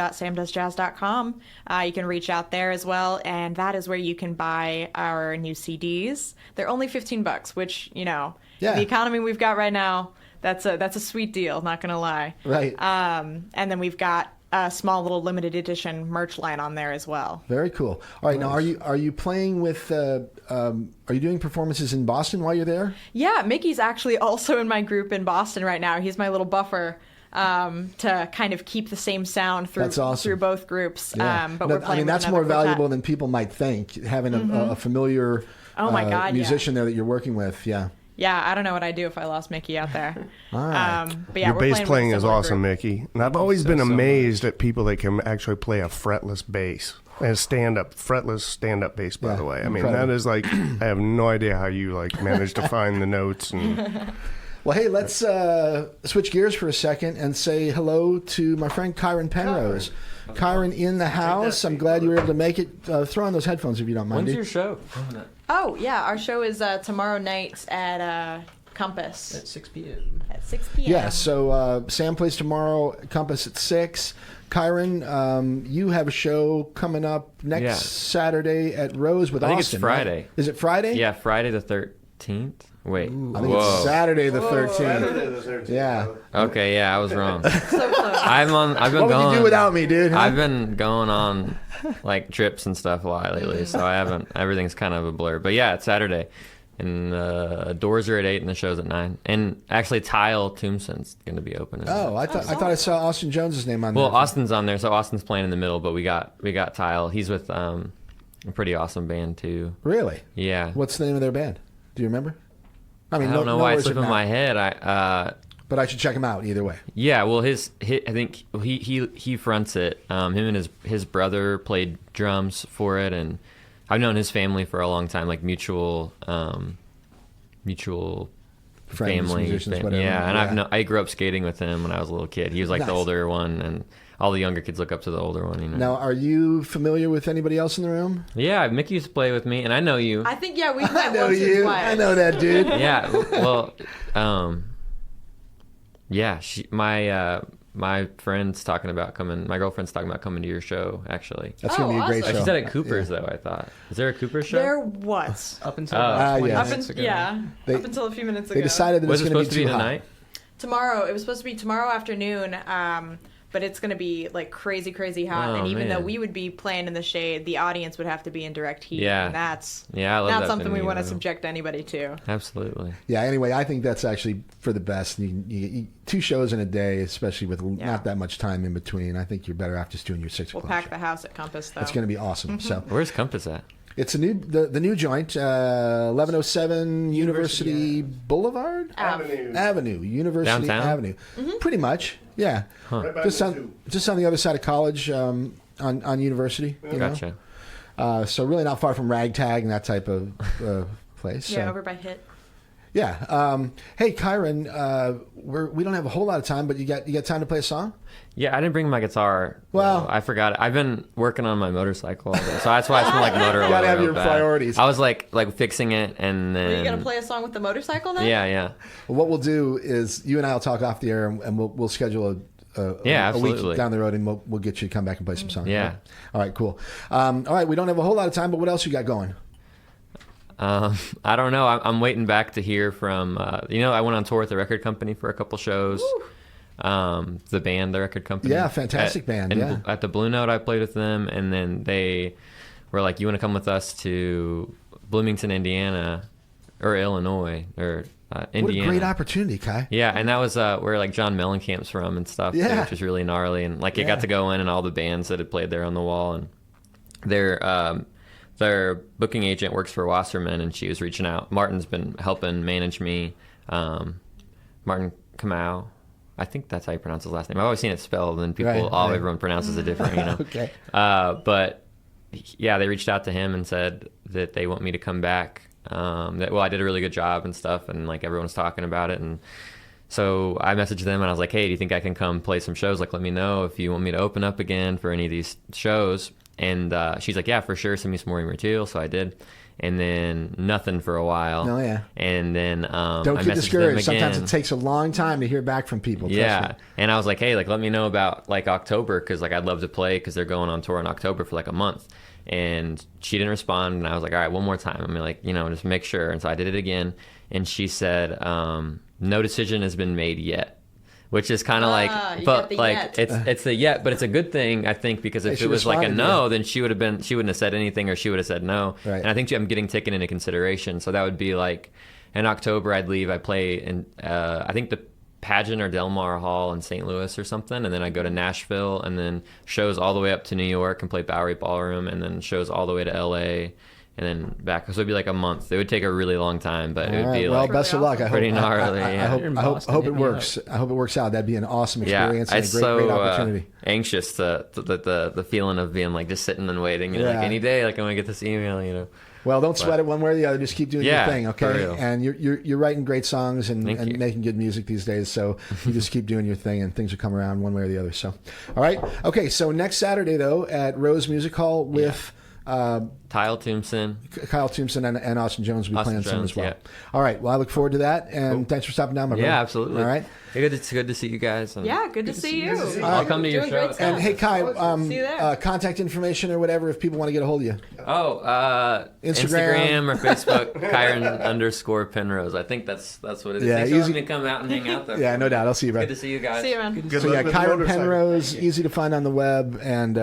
www.samdoesjazz.com. You can reach out there as well, and that is where you can buy our new CDs. They're only $15, which, Yeah. the economy we've got right now, that's a sweet deal, not going to lie. Right. And then we've got a small little limited edition merch line on there as well. Very cool. All right, now are you playing with? Are you doing performances in Boston while you're there? Yeah, Mickey's actually also in my group in Boston right now. He's my little buffer to kind of keep the same sound through That's awesome. through both groups. Yeah. But No, we're playing with that's another more quartet. valuable than people might think. Having a familiar Oh my God, yeah. musician there that you're working with. Yeah. Yeah, I don't know what I'd do if I lost Mickey out there. All right. But yeah, Your we're bass playing with playing a is similar awesome, group. Mickey. And I've always been amazed at people that can actually play a fretless bass. And fretless stand-up bass, by Yeah, the way. I mean, incredible. that is like, I have no idea how you manage to find the notes. And Well, hey, let's switch gears for a second and say hello to my friend Kyron Penrose. Kyron in the house. I'm glad you were able to make it. Throw on those headphones if you don't mind. When's dude. your show? Oh, yeah, our show is tomorrow night at Compass. At 6 p.m. At 6 p.m. Yeah, so Sam plays tomorrow, Compass at 6. Kyron, you have a show coming up next Yeah. Saturday at Rose with I think Austin. it's Friday. Right? Is it Friday? Yeah, Friday the 13th. Wait. I think it's Saturday the 13th. Saturday the 13th. Yeah. Okay, yeah, I was wrong. So close. I've been What going. would you do without me, dude? Huh? I've been going on like trips and stuff a lot lately, so I haven't. Everything's kind of a blur. But yeah, it's Saturday. And doors are at 8 and the show's at 9. And actually, Tile Tombson's going to be opening. Oh, I thought I saw Austin Jones's name on there. Well, Austin's on there, so Austin's playing in the middle, but we got Tile. He's with a pretty awesome band too. Really? Yeah. What's the name of their band? Do you remember? I don't know why it's slipping in my head. But I should check him out either way. Yeah, well, I think he fronts it. Him and his brother played drums for it, and I've known his family for a long time, like mutual Friends, family. musicians, whatever. Yeah, and I grew up skating with him when I was a little kid. He was like Nice. the older one, and all the younger kids look up to the older one. You know. Now, are you familiar with anybody else in the room? Yeah, Mickey used to play with me, and I know you. I think we've met I know once or you. twice. I know that dude. Yeah, well, yeah, my friend's talking about coming. My girlfriend's talking about coming to your show. Actually, That's gonna be a great awesome. show. she said at Cooper's though. I thought, is there a Cooper's show? There was. Up until about 20 yeah. minutes ago. Up until a few minutes ago. They decided that Was it's it going supposed to be too hot. tonight? Tomorrow. It was supposed to be tomorrow afternoon, but it's going to be like crazy hot. Oh, and even man. though we would be playing in the shade, the audience would have to be in direct heat. Yeah. And that's Yeah, I love not that something we venue, want to though. subject anybody to. Absolutely. Yeah, anyway, I think that's actually for the best. You 2 shows in a day, especially with not that much time in between. I think you're better off just doing your 6 We'll o'clock pack show. the house at Compass, though. It's going to be awesome. So Where's Compass at? it's the new joint, 1107 University Boulevard Avenue, University Downtown? Avenue. Pretty much, yeah. Right by Just me, on too. just on the other side of college, on University. You know? Gotcha. So really not far from Ragtag and that type of place. Yeah, so. over by Hit. Yeah. Hey, Kyron, we don't have a whole lot of time, but you got time to play a song? Yeah, I didn't bring my guitar. Well- No, I forgot it. I've been working on my motorcycle, all day, so that's why I smell like motor oil. Gotta have real your bad. priorities. I was like fixing it, and then Are you going to play a song with the motorcycle then? Yeah. Well, what we'll do is you and I will talk off the air, and we'll schedule a week absolutely. down the road, and we'll get you to come back and play some songs. Yeah. Right? All right, cool. All right, we don't have a whole lot of time, but what else you got going? I don't know. I'm waiting back to hear from. I went on tour with the record company for a couple shows. The band, the record company. Yeah, fantastic band, yeah. At the Blue Note, I played with them, and then they were like, "You want to come with us to Bloomington, Indiana, or Illinois, or Indiana?" What a great opportunity, Kai. Yeah, and that was where like John Mellencamp's from and stuff, Yeah. which was really gnarly. And like, I Yeah. got to go in and all the bands that had played there on the wall, and their booking agent works for Wasserman, and she was reaching out. Martin's been helping manage me. Martin Kamau. I think that's how you pronounce his last name. I've always seen it spelled, and everyone pronounces it different, you know. Okay. But yeah, they reached out to him and said that they want me to come back. I did a really good job and stuff, and like everyone was talking about it, and so I messaged them and I was like, "Hey, do you think I can come play some shows? Like, let me know if you want me to open up again for any of these shows." And she's like, "Yeah, for sure. Send me some more material." So I did. And then nothing for a while. Oh, yeah. And then Don't I get messaged them discouraged. Sometimes again. it takes a long time to hear back from people. Trust Yeah, me. and I was like, hey, like let me know about like October, because like I'd love to play, because they're going on tour in October for like a month. And she didn't respond, and I was like, all right, one more time. I mean, like, just make sure. And so I did it again, and she said, no decision has been made yet. Which is kind of but like it's a yet, but it's a good thing, I think, because if She it was like a responded, no, yeah. then she wouldn't have said anything, or she would have said no. Right. And I think I'm getting taken into consideration. So that would be like in October I'd leave. I play in I think the Pageant or Del Mar Hall in St. Louis or something, and then I go to Nashville, and then shows all the way up to New York and play Bowery Ballroom, and then shows all the way to LA. And then back, so it'd be like a month. It would take a really long time, but it would be well, like best of luck. I pretty hope, gnarly. I hope it works. I hope it works out. That'd be an awesome experience and a great opportunity. Anxious to the feeling of being like just sitting and waiting, like Yeah. any day, like I'm gonna get this email, Well, don't sweat it one way or the other. Just keep doing your thing, for okay? real. And you're writing great songs and Thank you. making good music these days. So you just keep doing your thing, and things will come around one way or the other. So, all right, okay. So next Saturday though at Rose Music Hall with. Kyle Tombson and Austin Jones will be playing some Jones, as well. yeah. All right. Well, I look forward to that, and thanks for stopping down, my brother. Yeah, absolutely. All right. It's good to see you guys. And Yeah, good to see you. I'll come to your Doing show. great stuff. And hey, Kai, See you there. contact information or whatever if people want to get a hold of you. Instagram or Facebook, Kyron_Penrose. I think that's what it is. Yeah, Thanks for easy- letting me come out and hang out there. Yeah, no doubt. I'll see you, bro. Good to see you guys. See you, man. Good So luck yeah, with the Kyron motorcycle. Penrose, easy to find on the web, and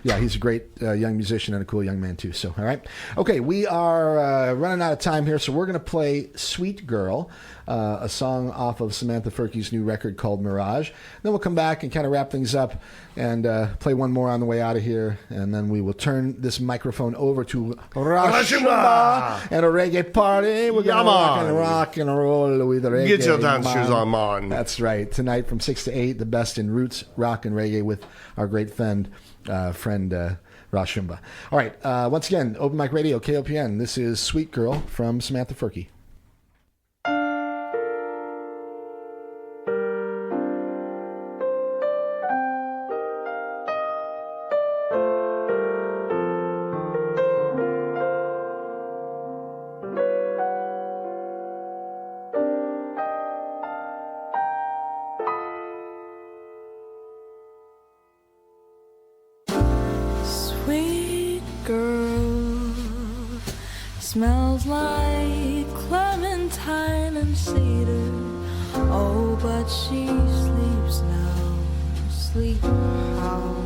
Yeah, he's a great young musician and a cool young man, too. So, all right. Okay, we are running out of time here, so we're going to play Sweet Girl, a song off of Samantha Fierke's new record called Mirage. Then we'll come back and kind of wrap things up and play one more on the way out of here, and then we will turn this microphone over to Rashumba and a reggae party. We're going to rock and roll with the reggae. Get your dance shoes on, man. That's right. Tonight from 6 to 8, the best in roots, rock, and reggae with our great friend Rashumba. All right. Once again, Open Mic Radio, KOPN. This is Sweet Girl from Samantha Fierke. Sweet girl smells like clementine and cedar. Oh, but she sleeps now. Sleep how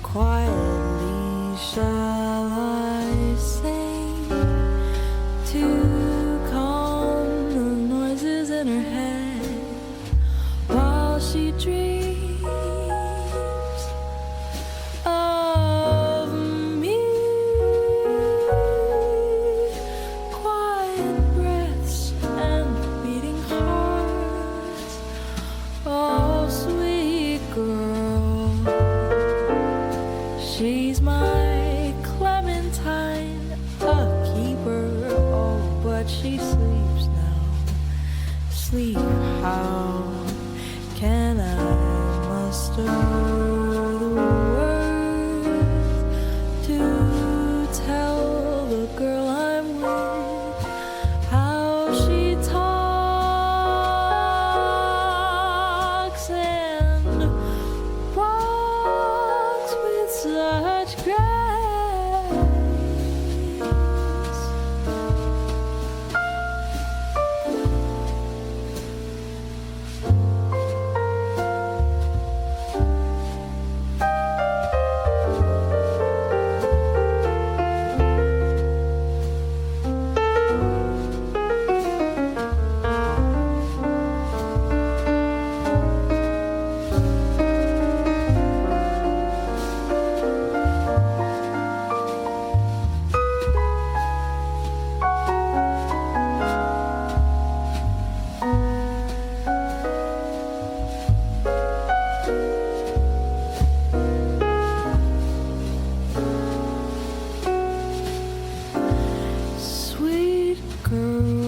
quietly shall I sing to calm the noises in her head while she dreams of me. Quiet breaths and beating hearts. Oh, sweet girl, she's my clementine, a keeper. Oh, but she sleeps now. Sleep, how can I muster the words to tell the girl I'm with how she talks and walks with such grace? Sweet girl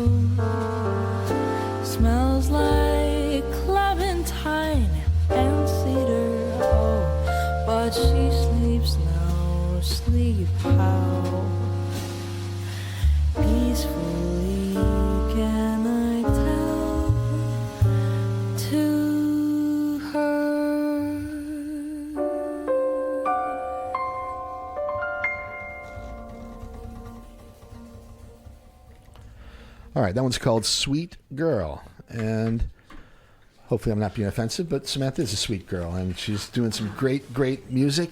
smells like clementine and cedar. Oh, but she sleeps now. Sleep how peacefully can I tell to her? All right, that one's called Sweet Girl. And hopefully I'm not being offensive, but Samantha is a sweet girl, and she's doing some great, great music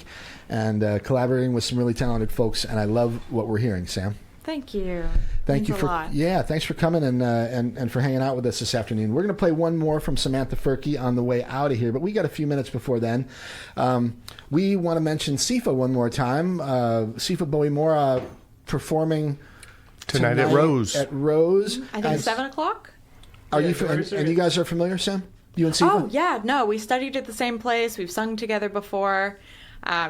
and collaborating with some really talented folks, and I love what we're hearing, Sam. Thank you. Thank you Means for a lot. thanks for coming and for hanging out with us this afternoon. We're going to play one more from Samantha Fierke on the way out of here, but we got a few minutes before then. We want to mention SIFA one more time. SIFA Bowie Mora performing Tonight at Rose. At Rose, I think 7 o'clock. Are you and you guys are familiar, Sam? You and SIFA? Oh, yeah. No, we studied at the same place. We've sung together before.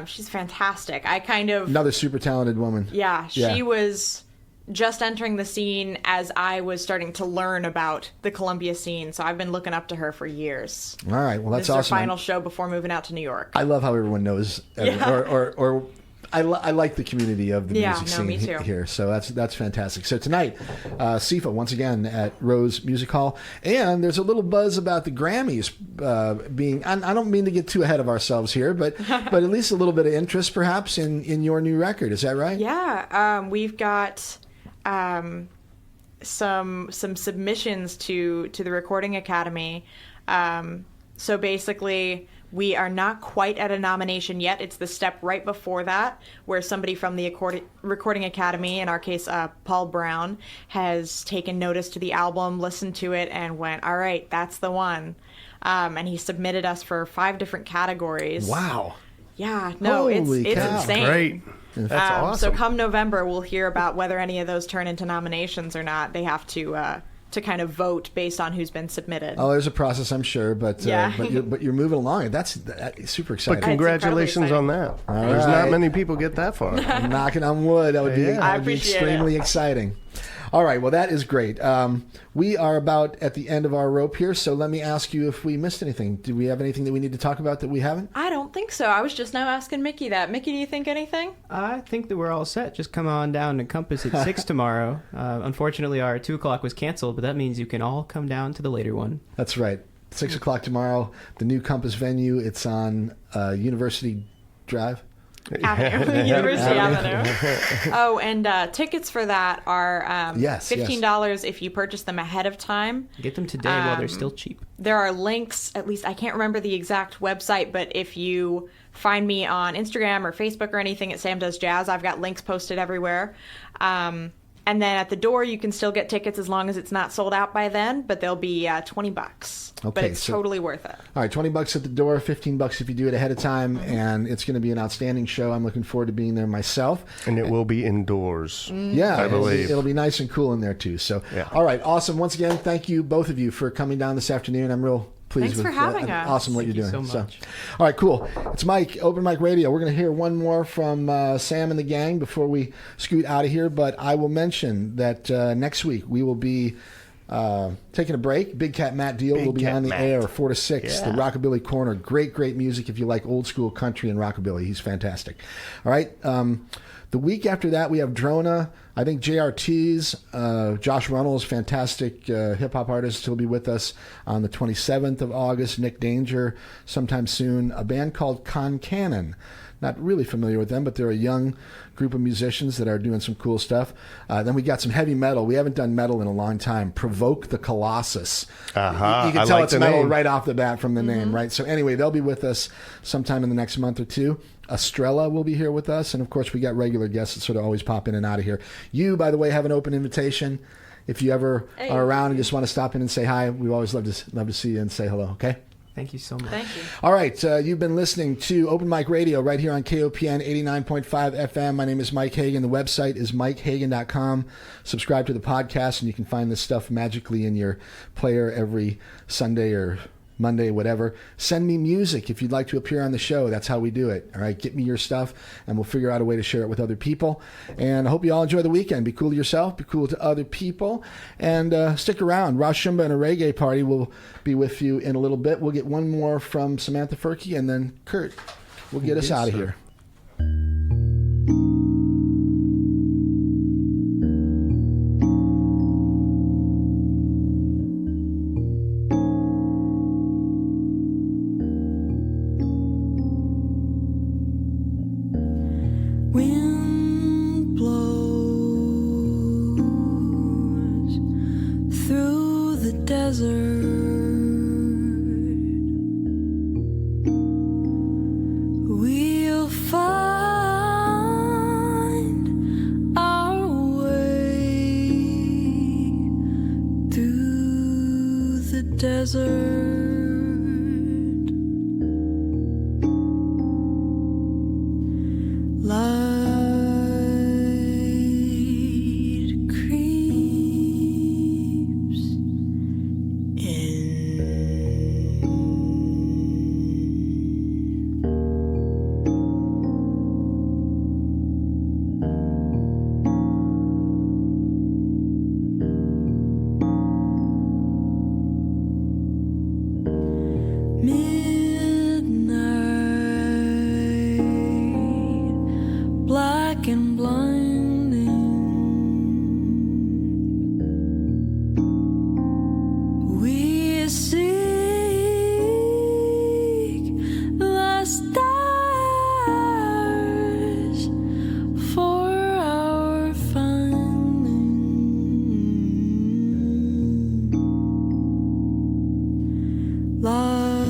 She's fantastic. I kind of... Another super talented woman. Yeah, she was just entering the scene as I was starting to learn about the Columbia scene, so I've been looking up to her for years. All right, well, that's this is awesome. her final show before moving out to New York. I love how everyone knows, or I like the community of the music scene me too. here, so that's fantastic. So tonight, SIFA once again at Rose Music Hall, and there's a little buzz about the Grammys being. I don't mean to get too ahead of ourselves here, but at least a little bit of interest, perhaps, in your new record. Is that right? Yeah, we've got some submissions to the Recording Academy. So basically, We are not quite at a nomination yet. It's the step right before that, where somebody from the Recording Academy, in our case, Paul Brown, has taken notice to the album, listened to it, and went, all right, that's the one. And he submitted us for 5 different categories. Wow. Yeah, no, Holy it's cow. insane. Great. That's awesome. So come November, we'll hear about whether any of those turn into nominations or not. They have to kind of vote based on who's been submitted. Oh, there's a process, I'm sure, but Yeah. but you're moving along. That's super exciting. But congratulations on that. All There's right. not many people get that far. I'm knocking on wood. That would be, Yeah. that I would be appreciate extremely it. exciting. All right, well, that is great. We are about at the end of our rope here, so let me ask you if we missed anything. Do we have anything that we need to talk about that we haven't? I don't think so. I was just now asking Mickey that. Mickey, do you think anything? I think that we're all set. Just come on down to Compass at 6 tomorrow. Unfortunately, our 2 o'clock was canceled, but that means you can all come down to the later one. That's right. 6 o'clock tomorrow, the new Compass venue. It's on University Drive. Avenue. University Avenue. Oh, and tickets for that are Yes, $15 if you purchase them ahead of time. Get them today while they're still cheap. There are links, at least I can't remember the exact website, but if you find me on Instagram or Facebook or anything at Sam Does Jazz, I've got links posted everywhere. And then at the door, you can still get tickets as long as it's not sold out by then, but they'll be $20. But Okay, it's so- totally worth it. All right, $20 at the door, $15 if you do it ahead of time, and it's going to be an outstanding show. I'm looking forward to being there myself. And it will be indoors. Yeah, I believe. it'll be nice and cool in there too. So, Yeah. all right, awesome. Once again, thank you both of you for coming down this afternoon. I'm real pleased Thanks with for having us. awesome what Thank you're you doing. so much. All right, cool. It's Mike, Open Mic Radio. We're going to hear one more from Sam and the gang before we scoot out of here. But I will mention that next week we will be taking a break. Big Cat Matt Deal Big will be Cat on the Matt. air 4 to 6. Yeah. The Rockabilly Corner. Great music if you like old school country and rockabilly. He's fantastic. All right. The week after that, we have Drona. I think JRT's, Josh Runnels, fantastic hip-hop artist. He'll be with us on the 27th of August. Nick Danger sometime soon. A band called Con Cannon. Not really familiar with them, but they're a young group of musicians that are doing some cool stuff. Then we got some heavy metal. We haven't done metal in a long time. Provoke the Colossus. Uh-huh. You can I tell like it's the metal name. right off the bat from the name, right? So anyway, they'll be with us sometime in the next month or two. Estrella will be here with us. And of course, we got regular guests that sort of always pop in and out of here. You, by the way, have an open invitation. If you ever are around and just want to stop in and say hi, we always love to see you and say hello, okay? Thank you so much. Thank you. All right, you've been listening to Open Mic Radio right here on KOPN 89.5 FM. My name is Mike Hagan. The website is mikehagan.com. Subscribe to the podcast, and you can find this stuff magically in your player every Sunday or Monday, whatever. Send me music if you'd like to appear on the show. That's how we do it. All right, get me your stuff, and we'll figure out a way to share it with other people. And I hope you all enjoy the weekend. Be cool to yourself. Be cool to other people. And stick around. Rosh Shumba and a reggae party will be with you in a little bit. We'll get one more from Samantha Fierke, and then Kurt will get us Yes, out of sir. here. Wind blows through the desert. We'll find our way through the desert. Light creeps midnight, black and blinding. We seek the stars for our finding. Light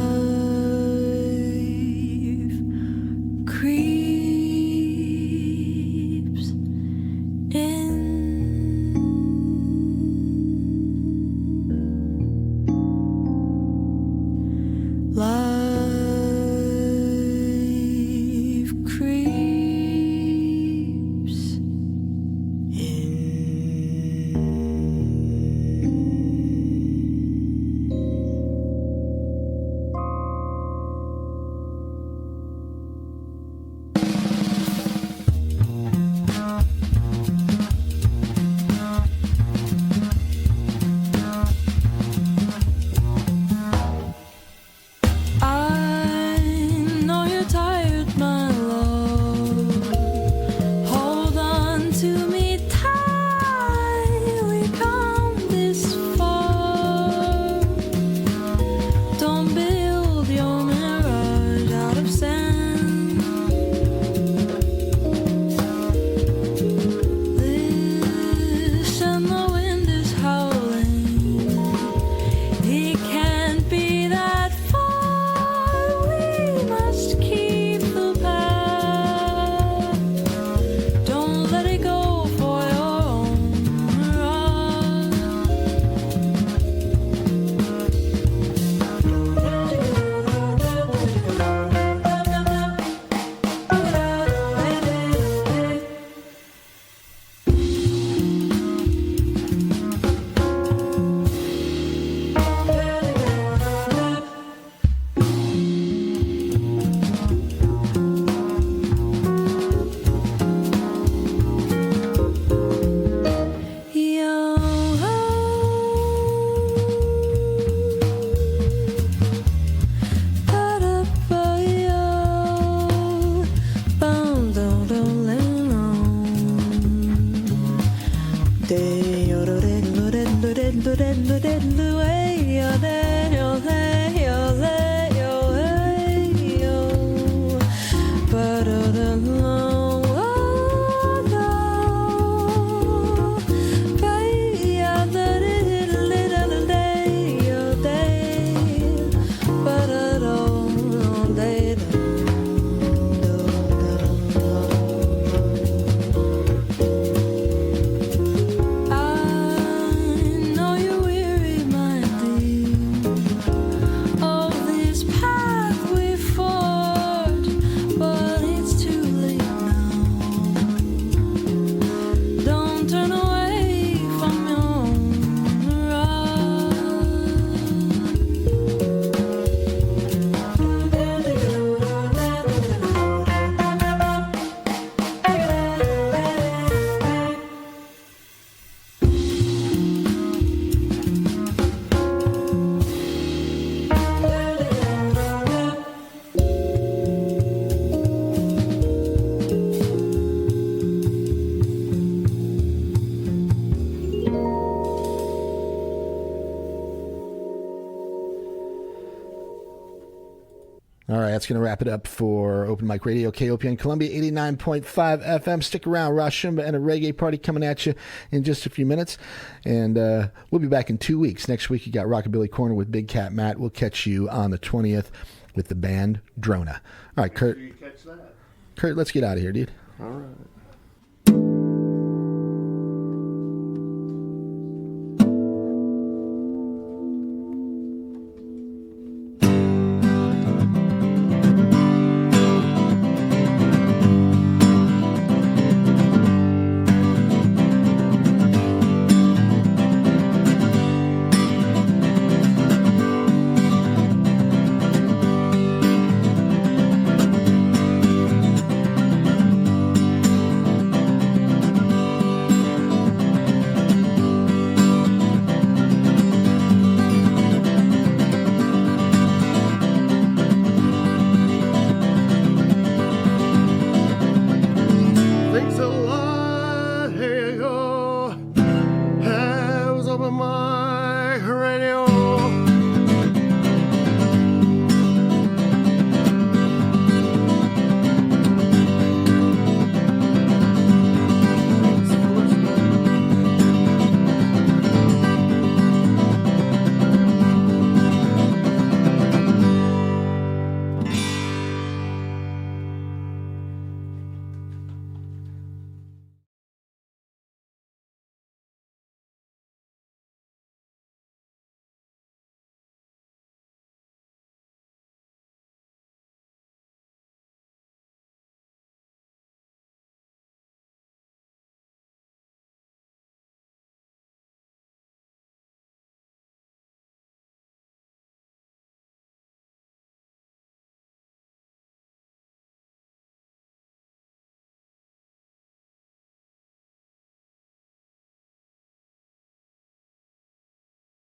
All right, that's going to wrap it up for Open Mic Radio, KOPN Columbia 89.5 FM. Stick around. Rashumba and a reggae party coming at you in just a few minutes. And we'll be back in 2 weeks. Next week, you got Rockabilly Corner with Big Cat Matt. We'll catch you on the 20th with the band Drona. All right, Kurt. Make sure you catch that. Kurt, let's get out of here, dude. All right.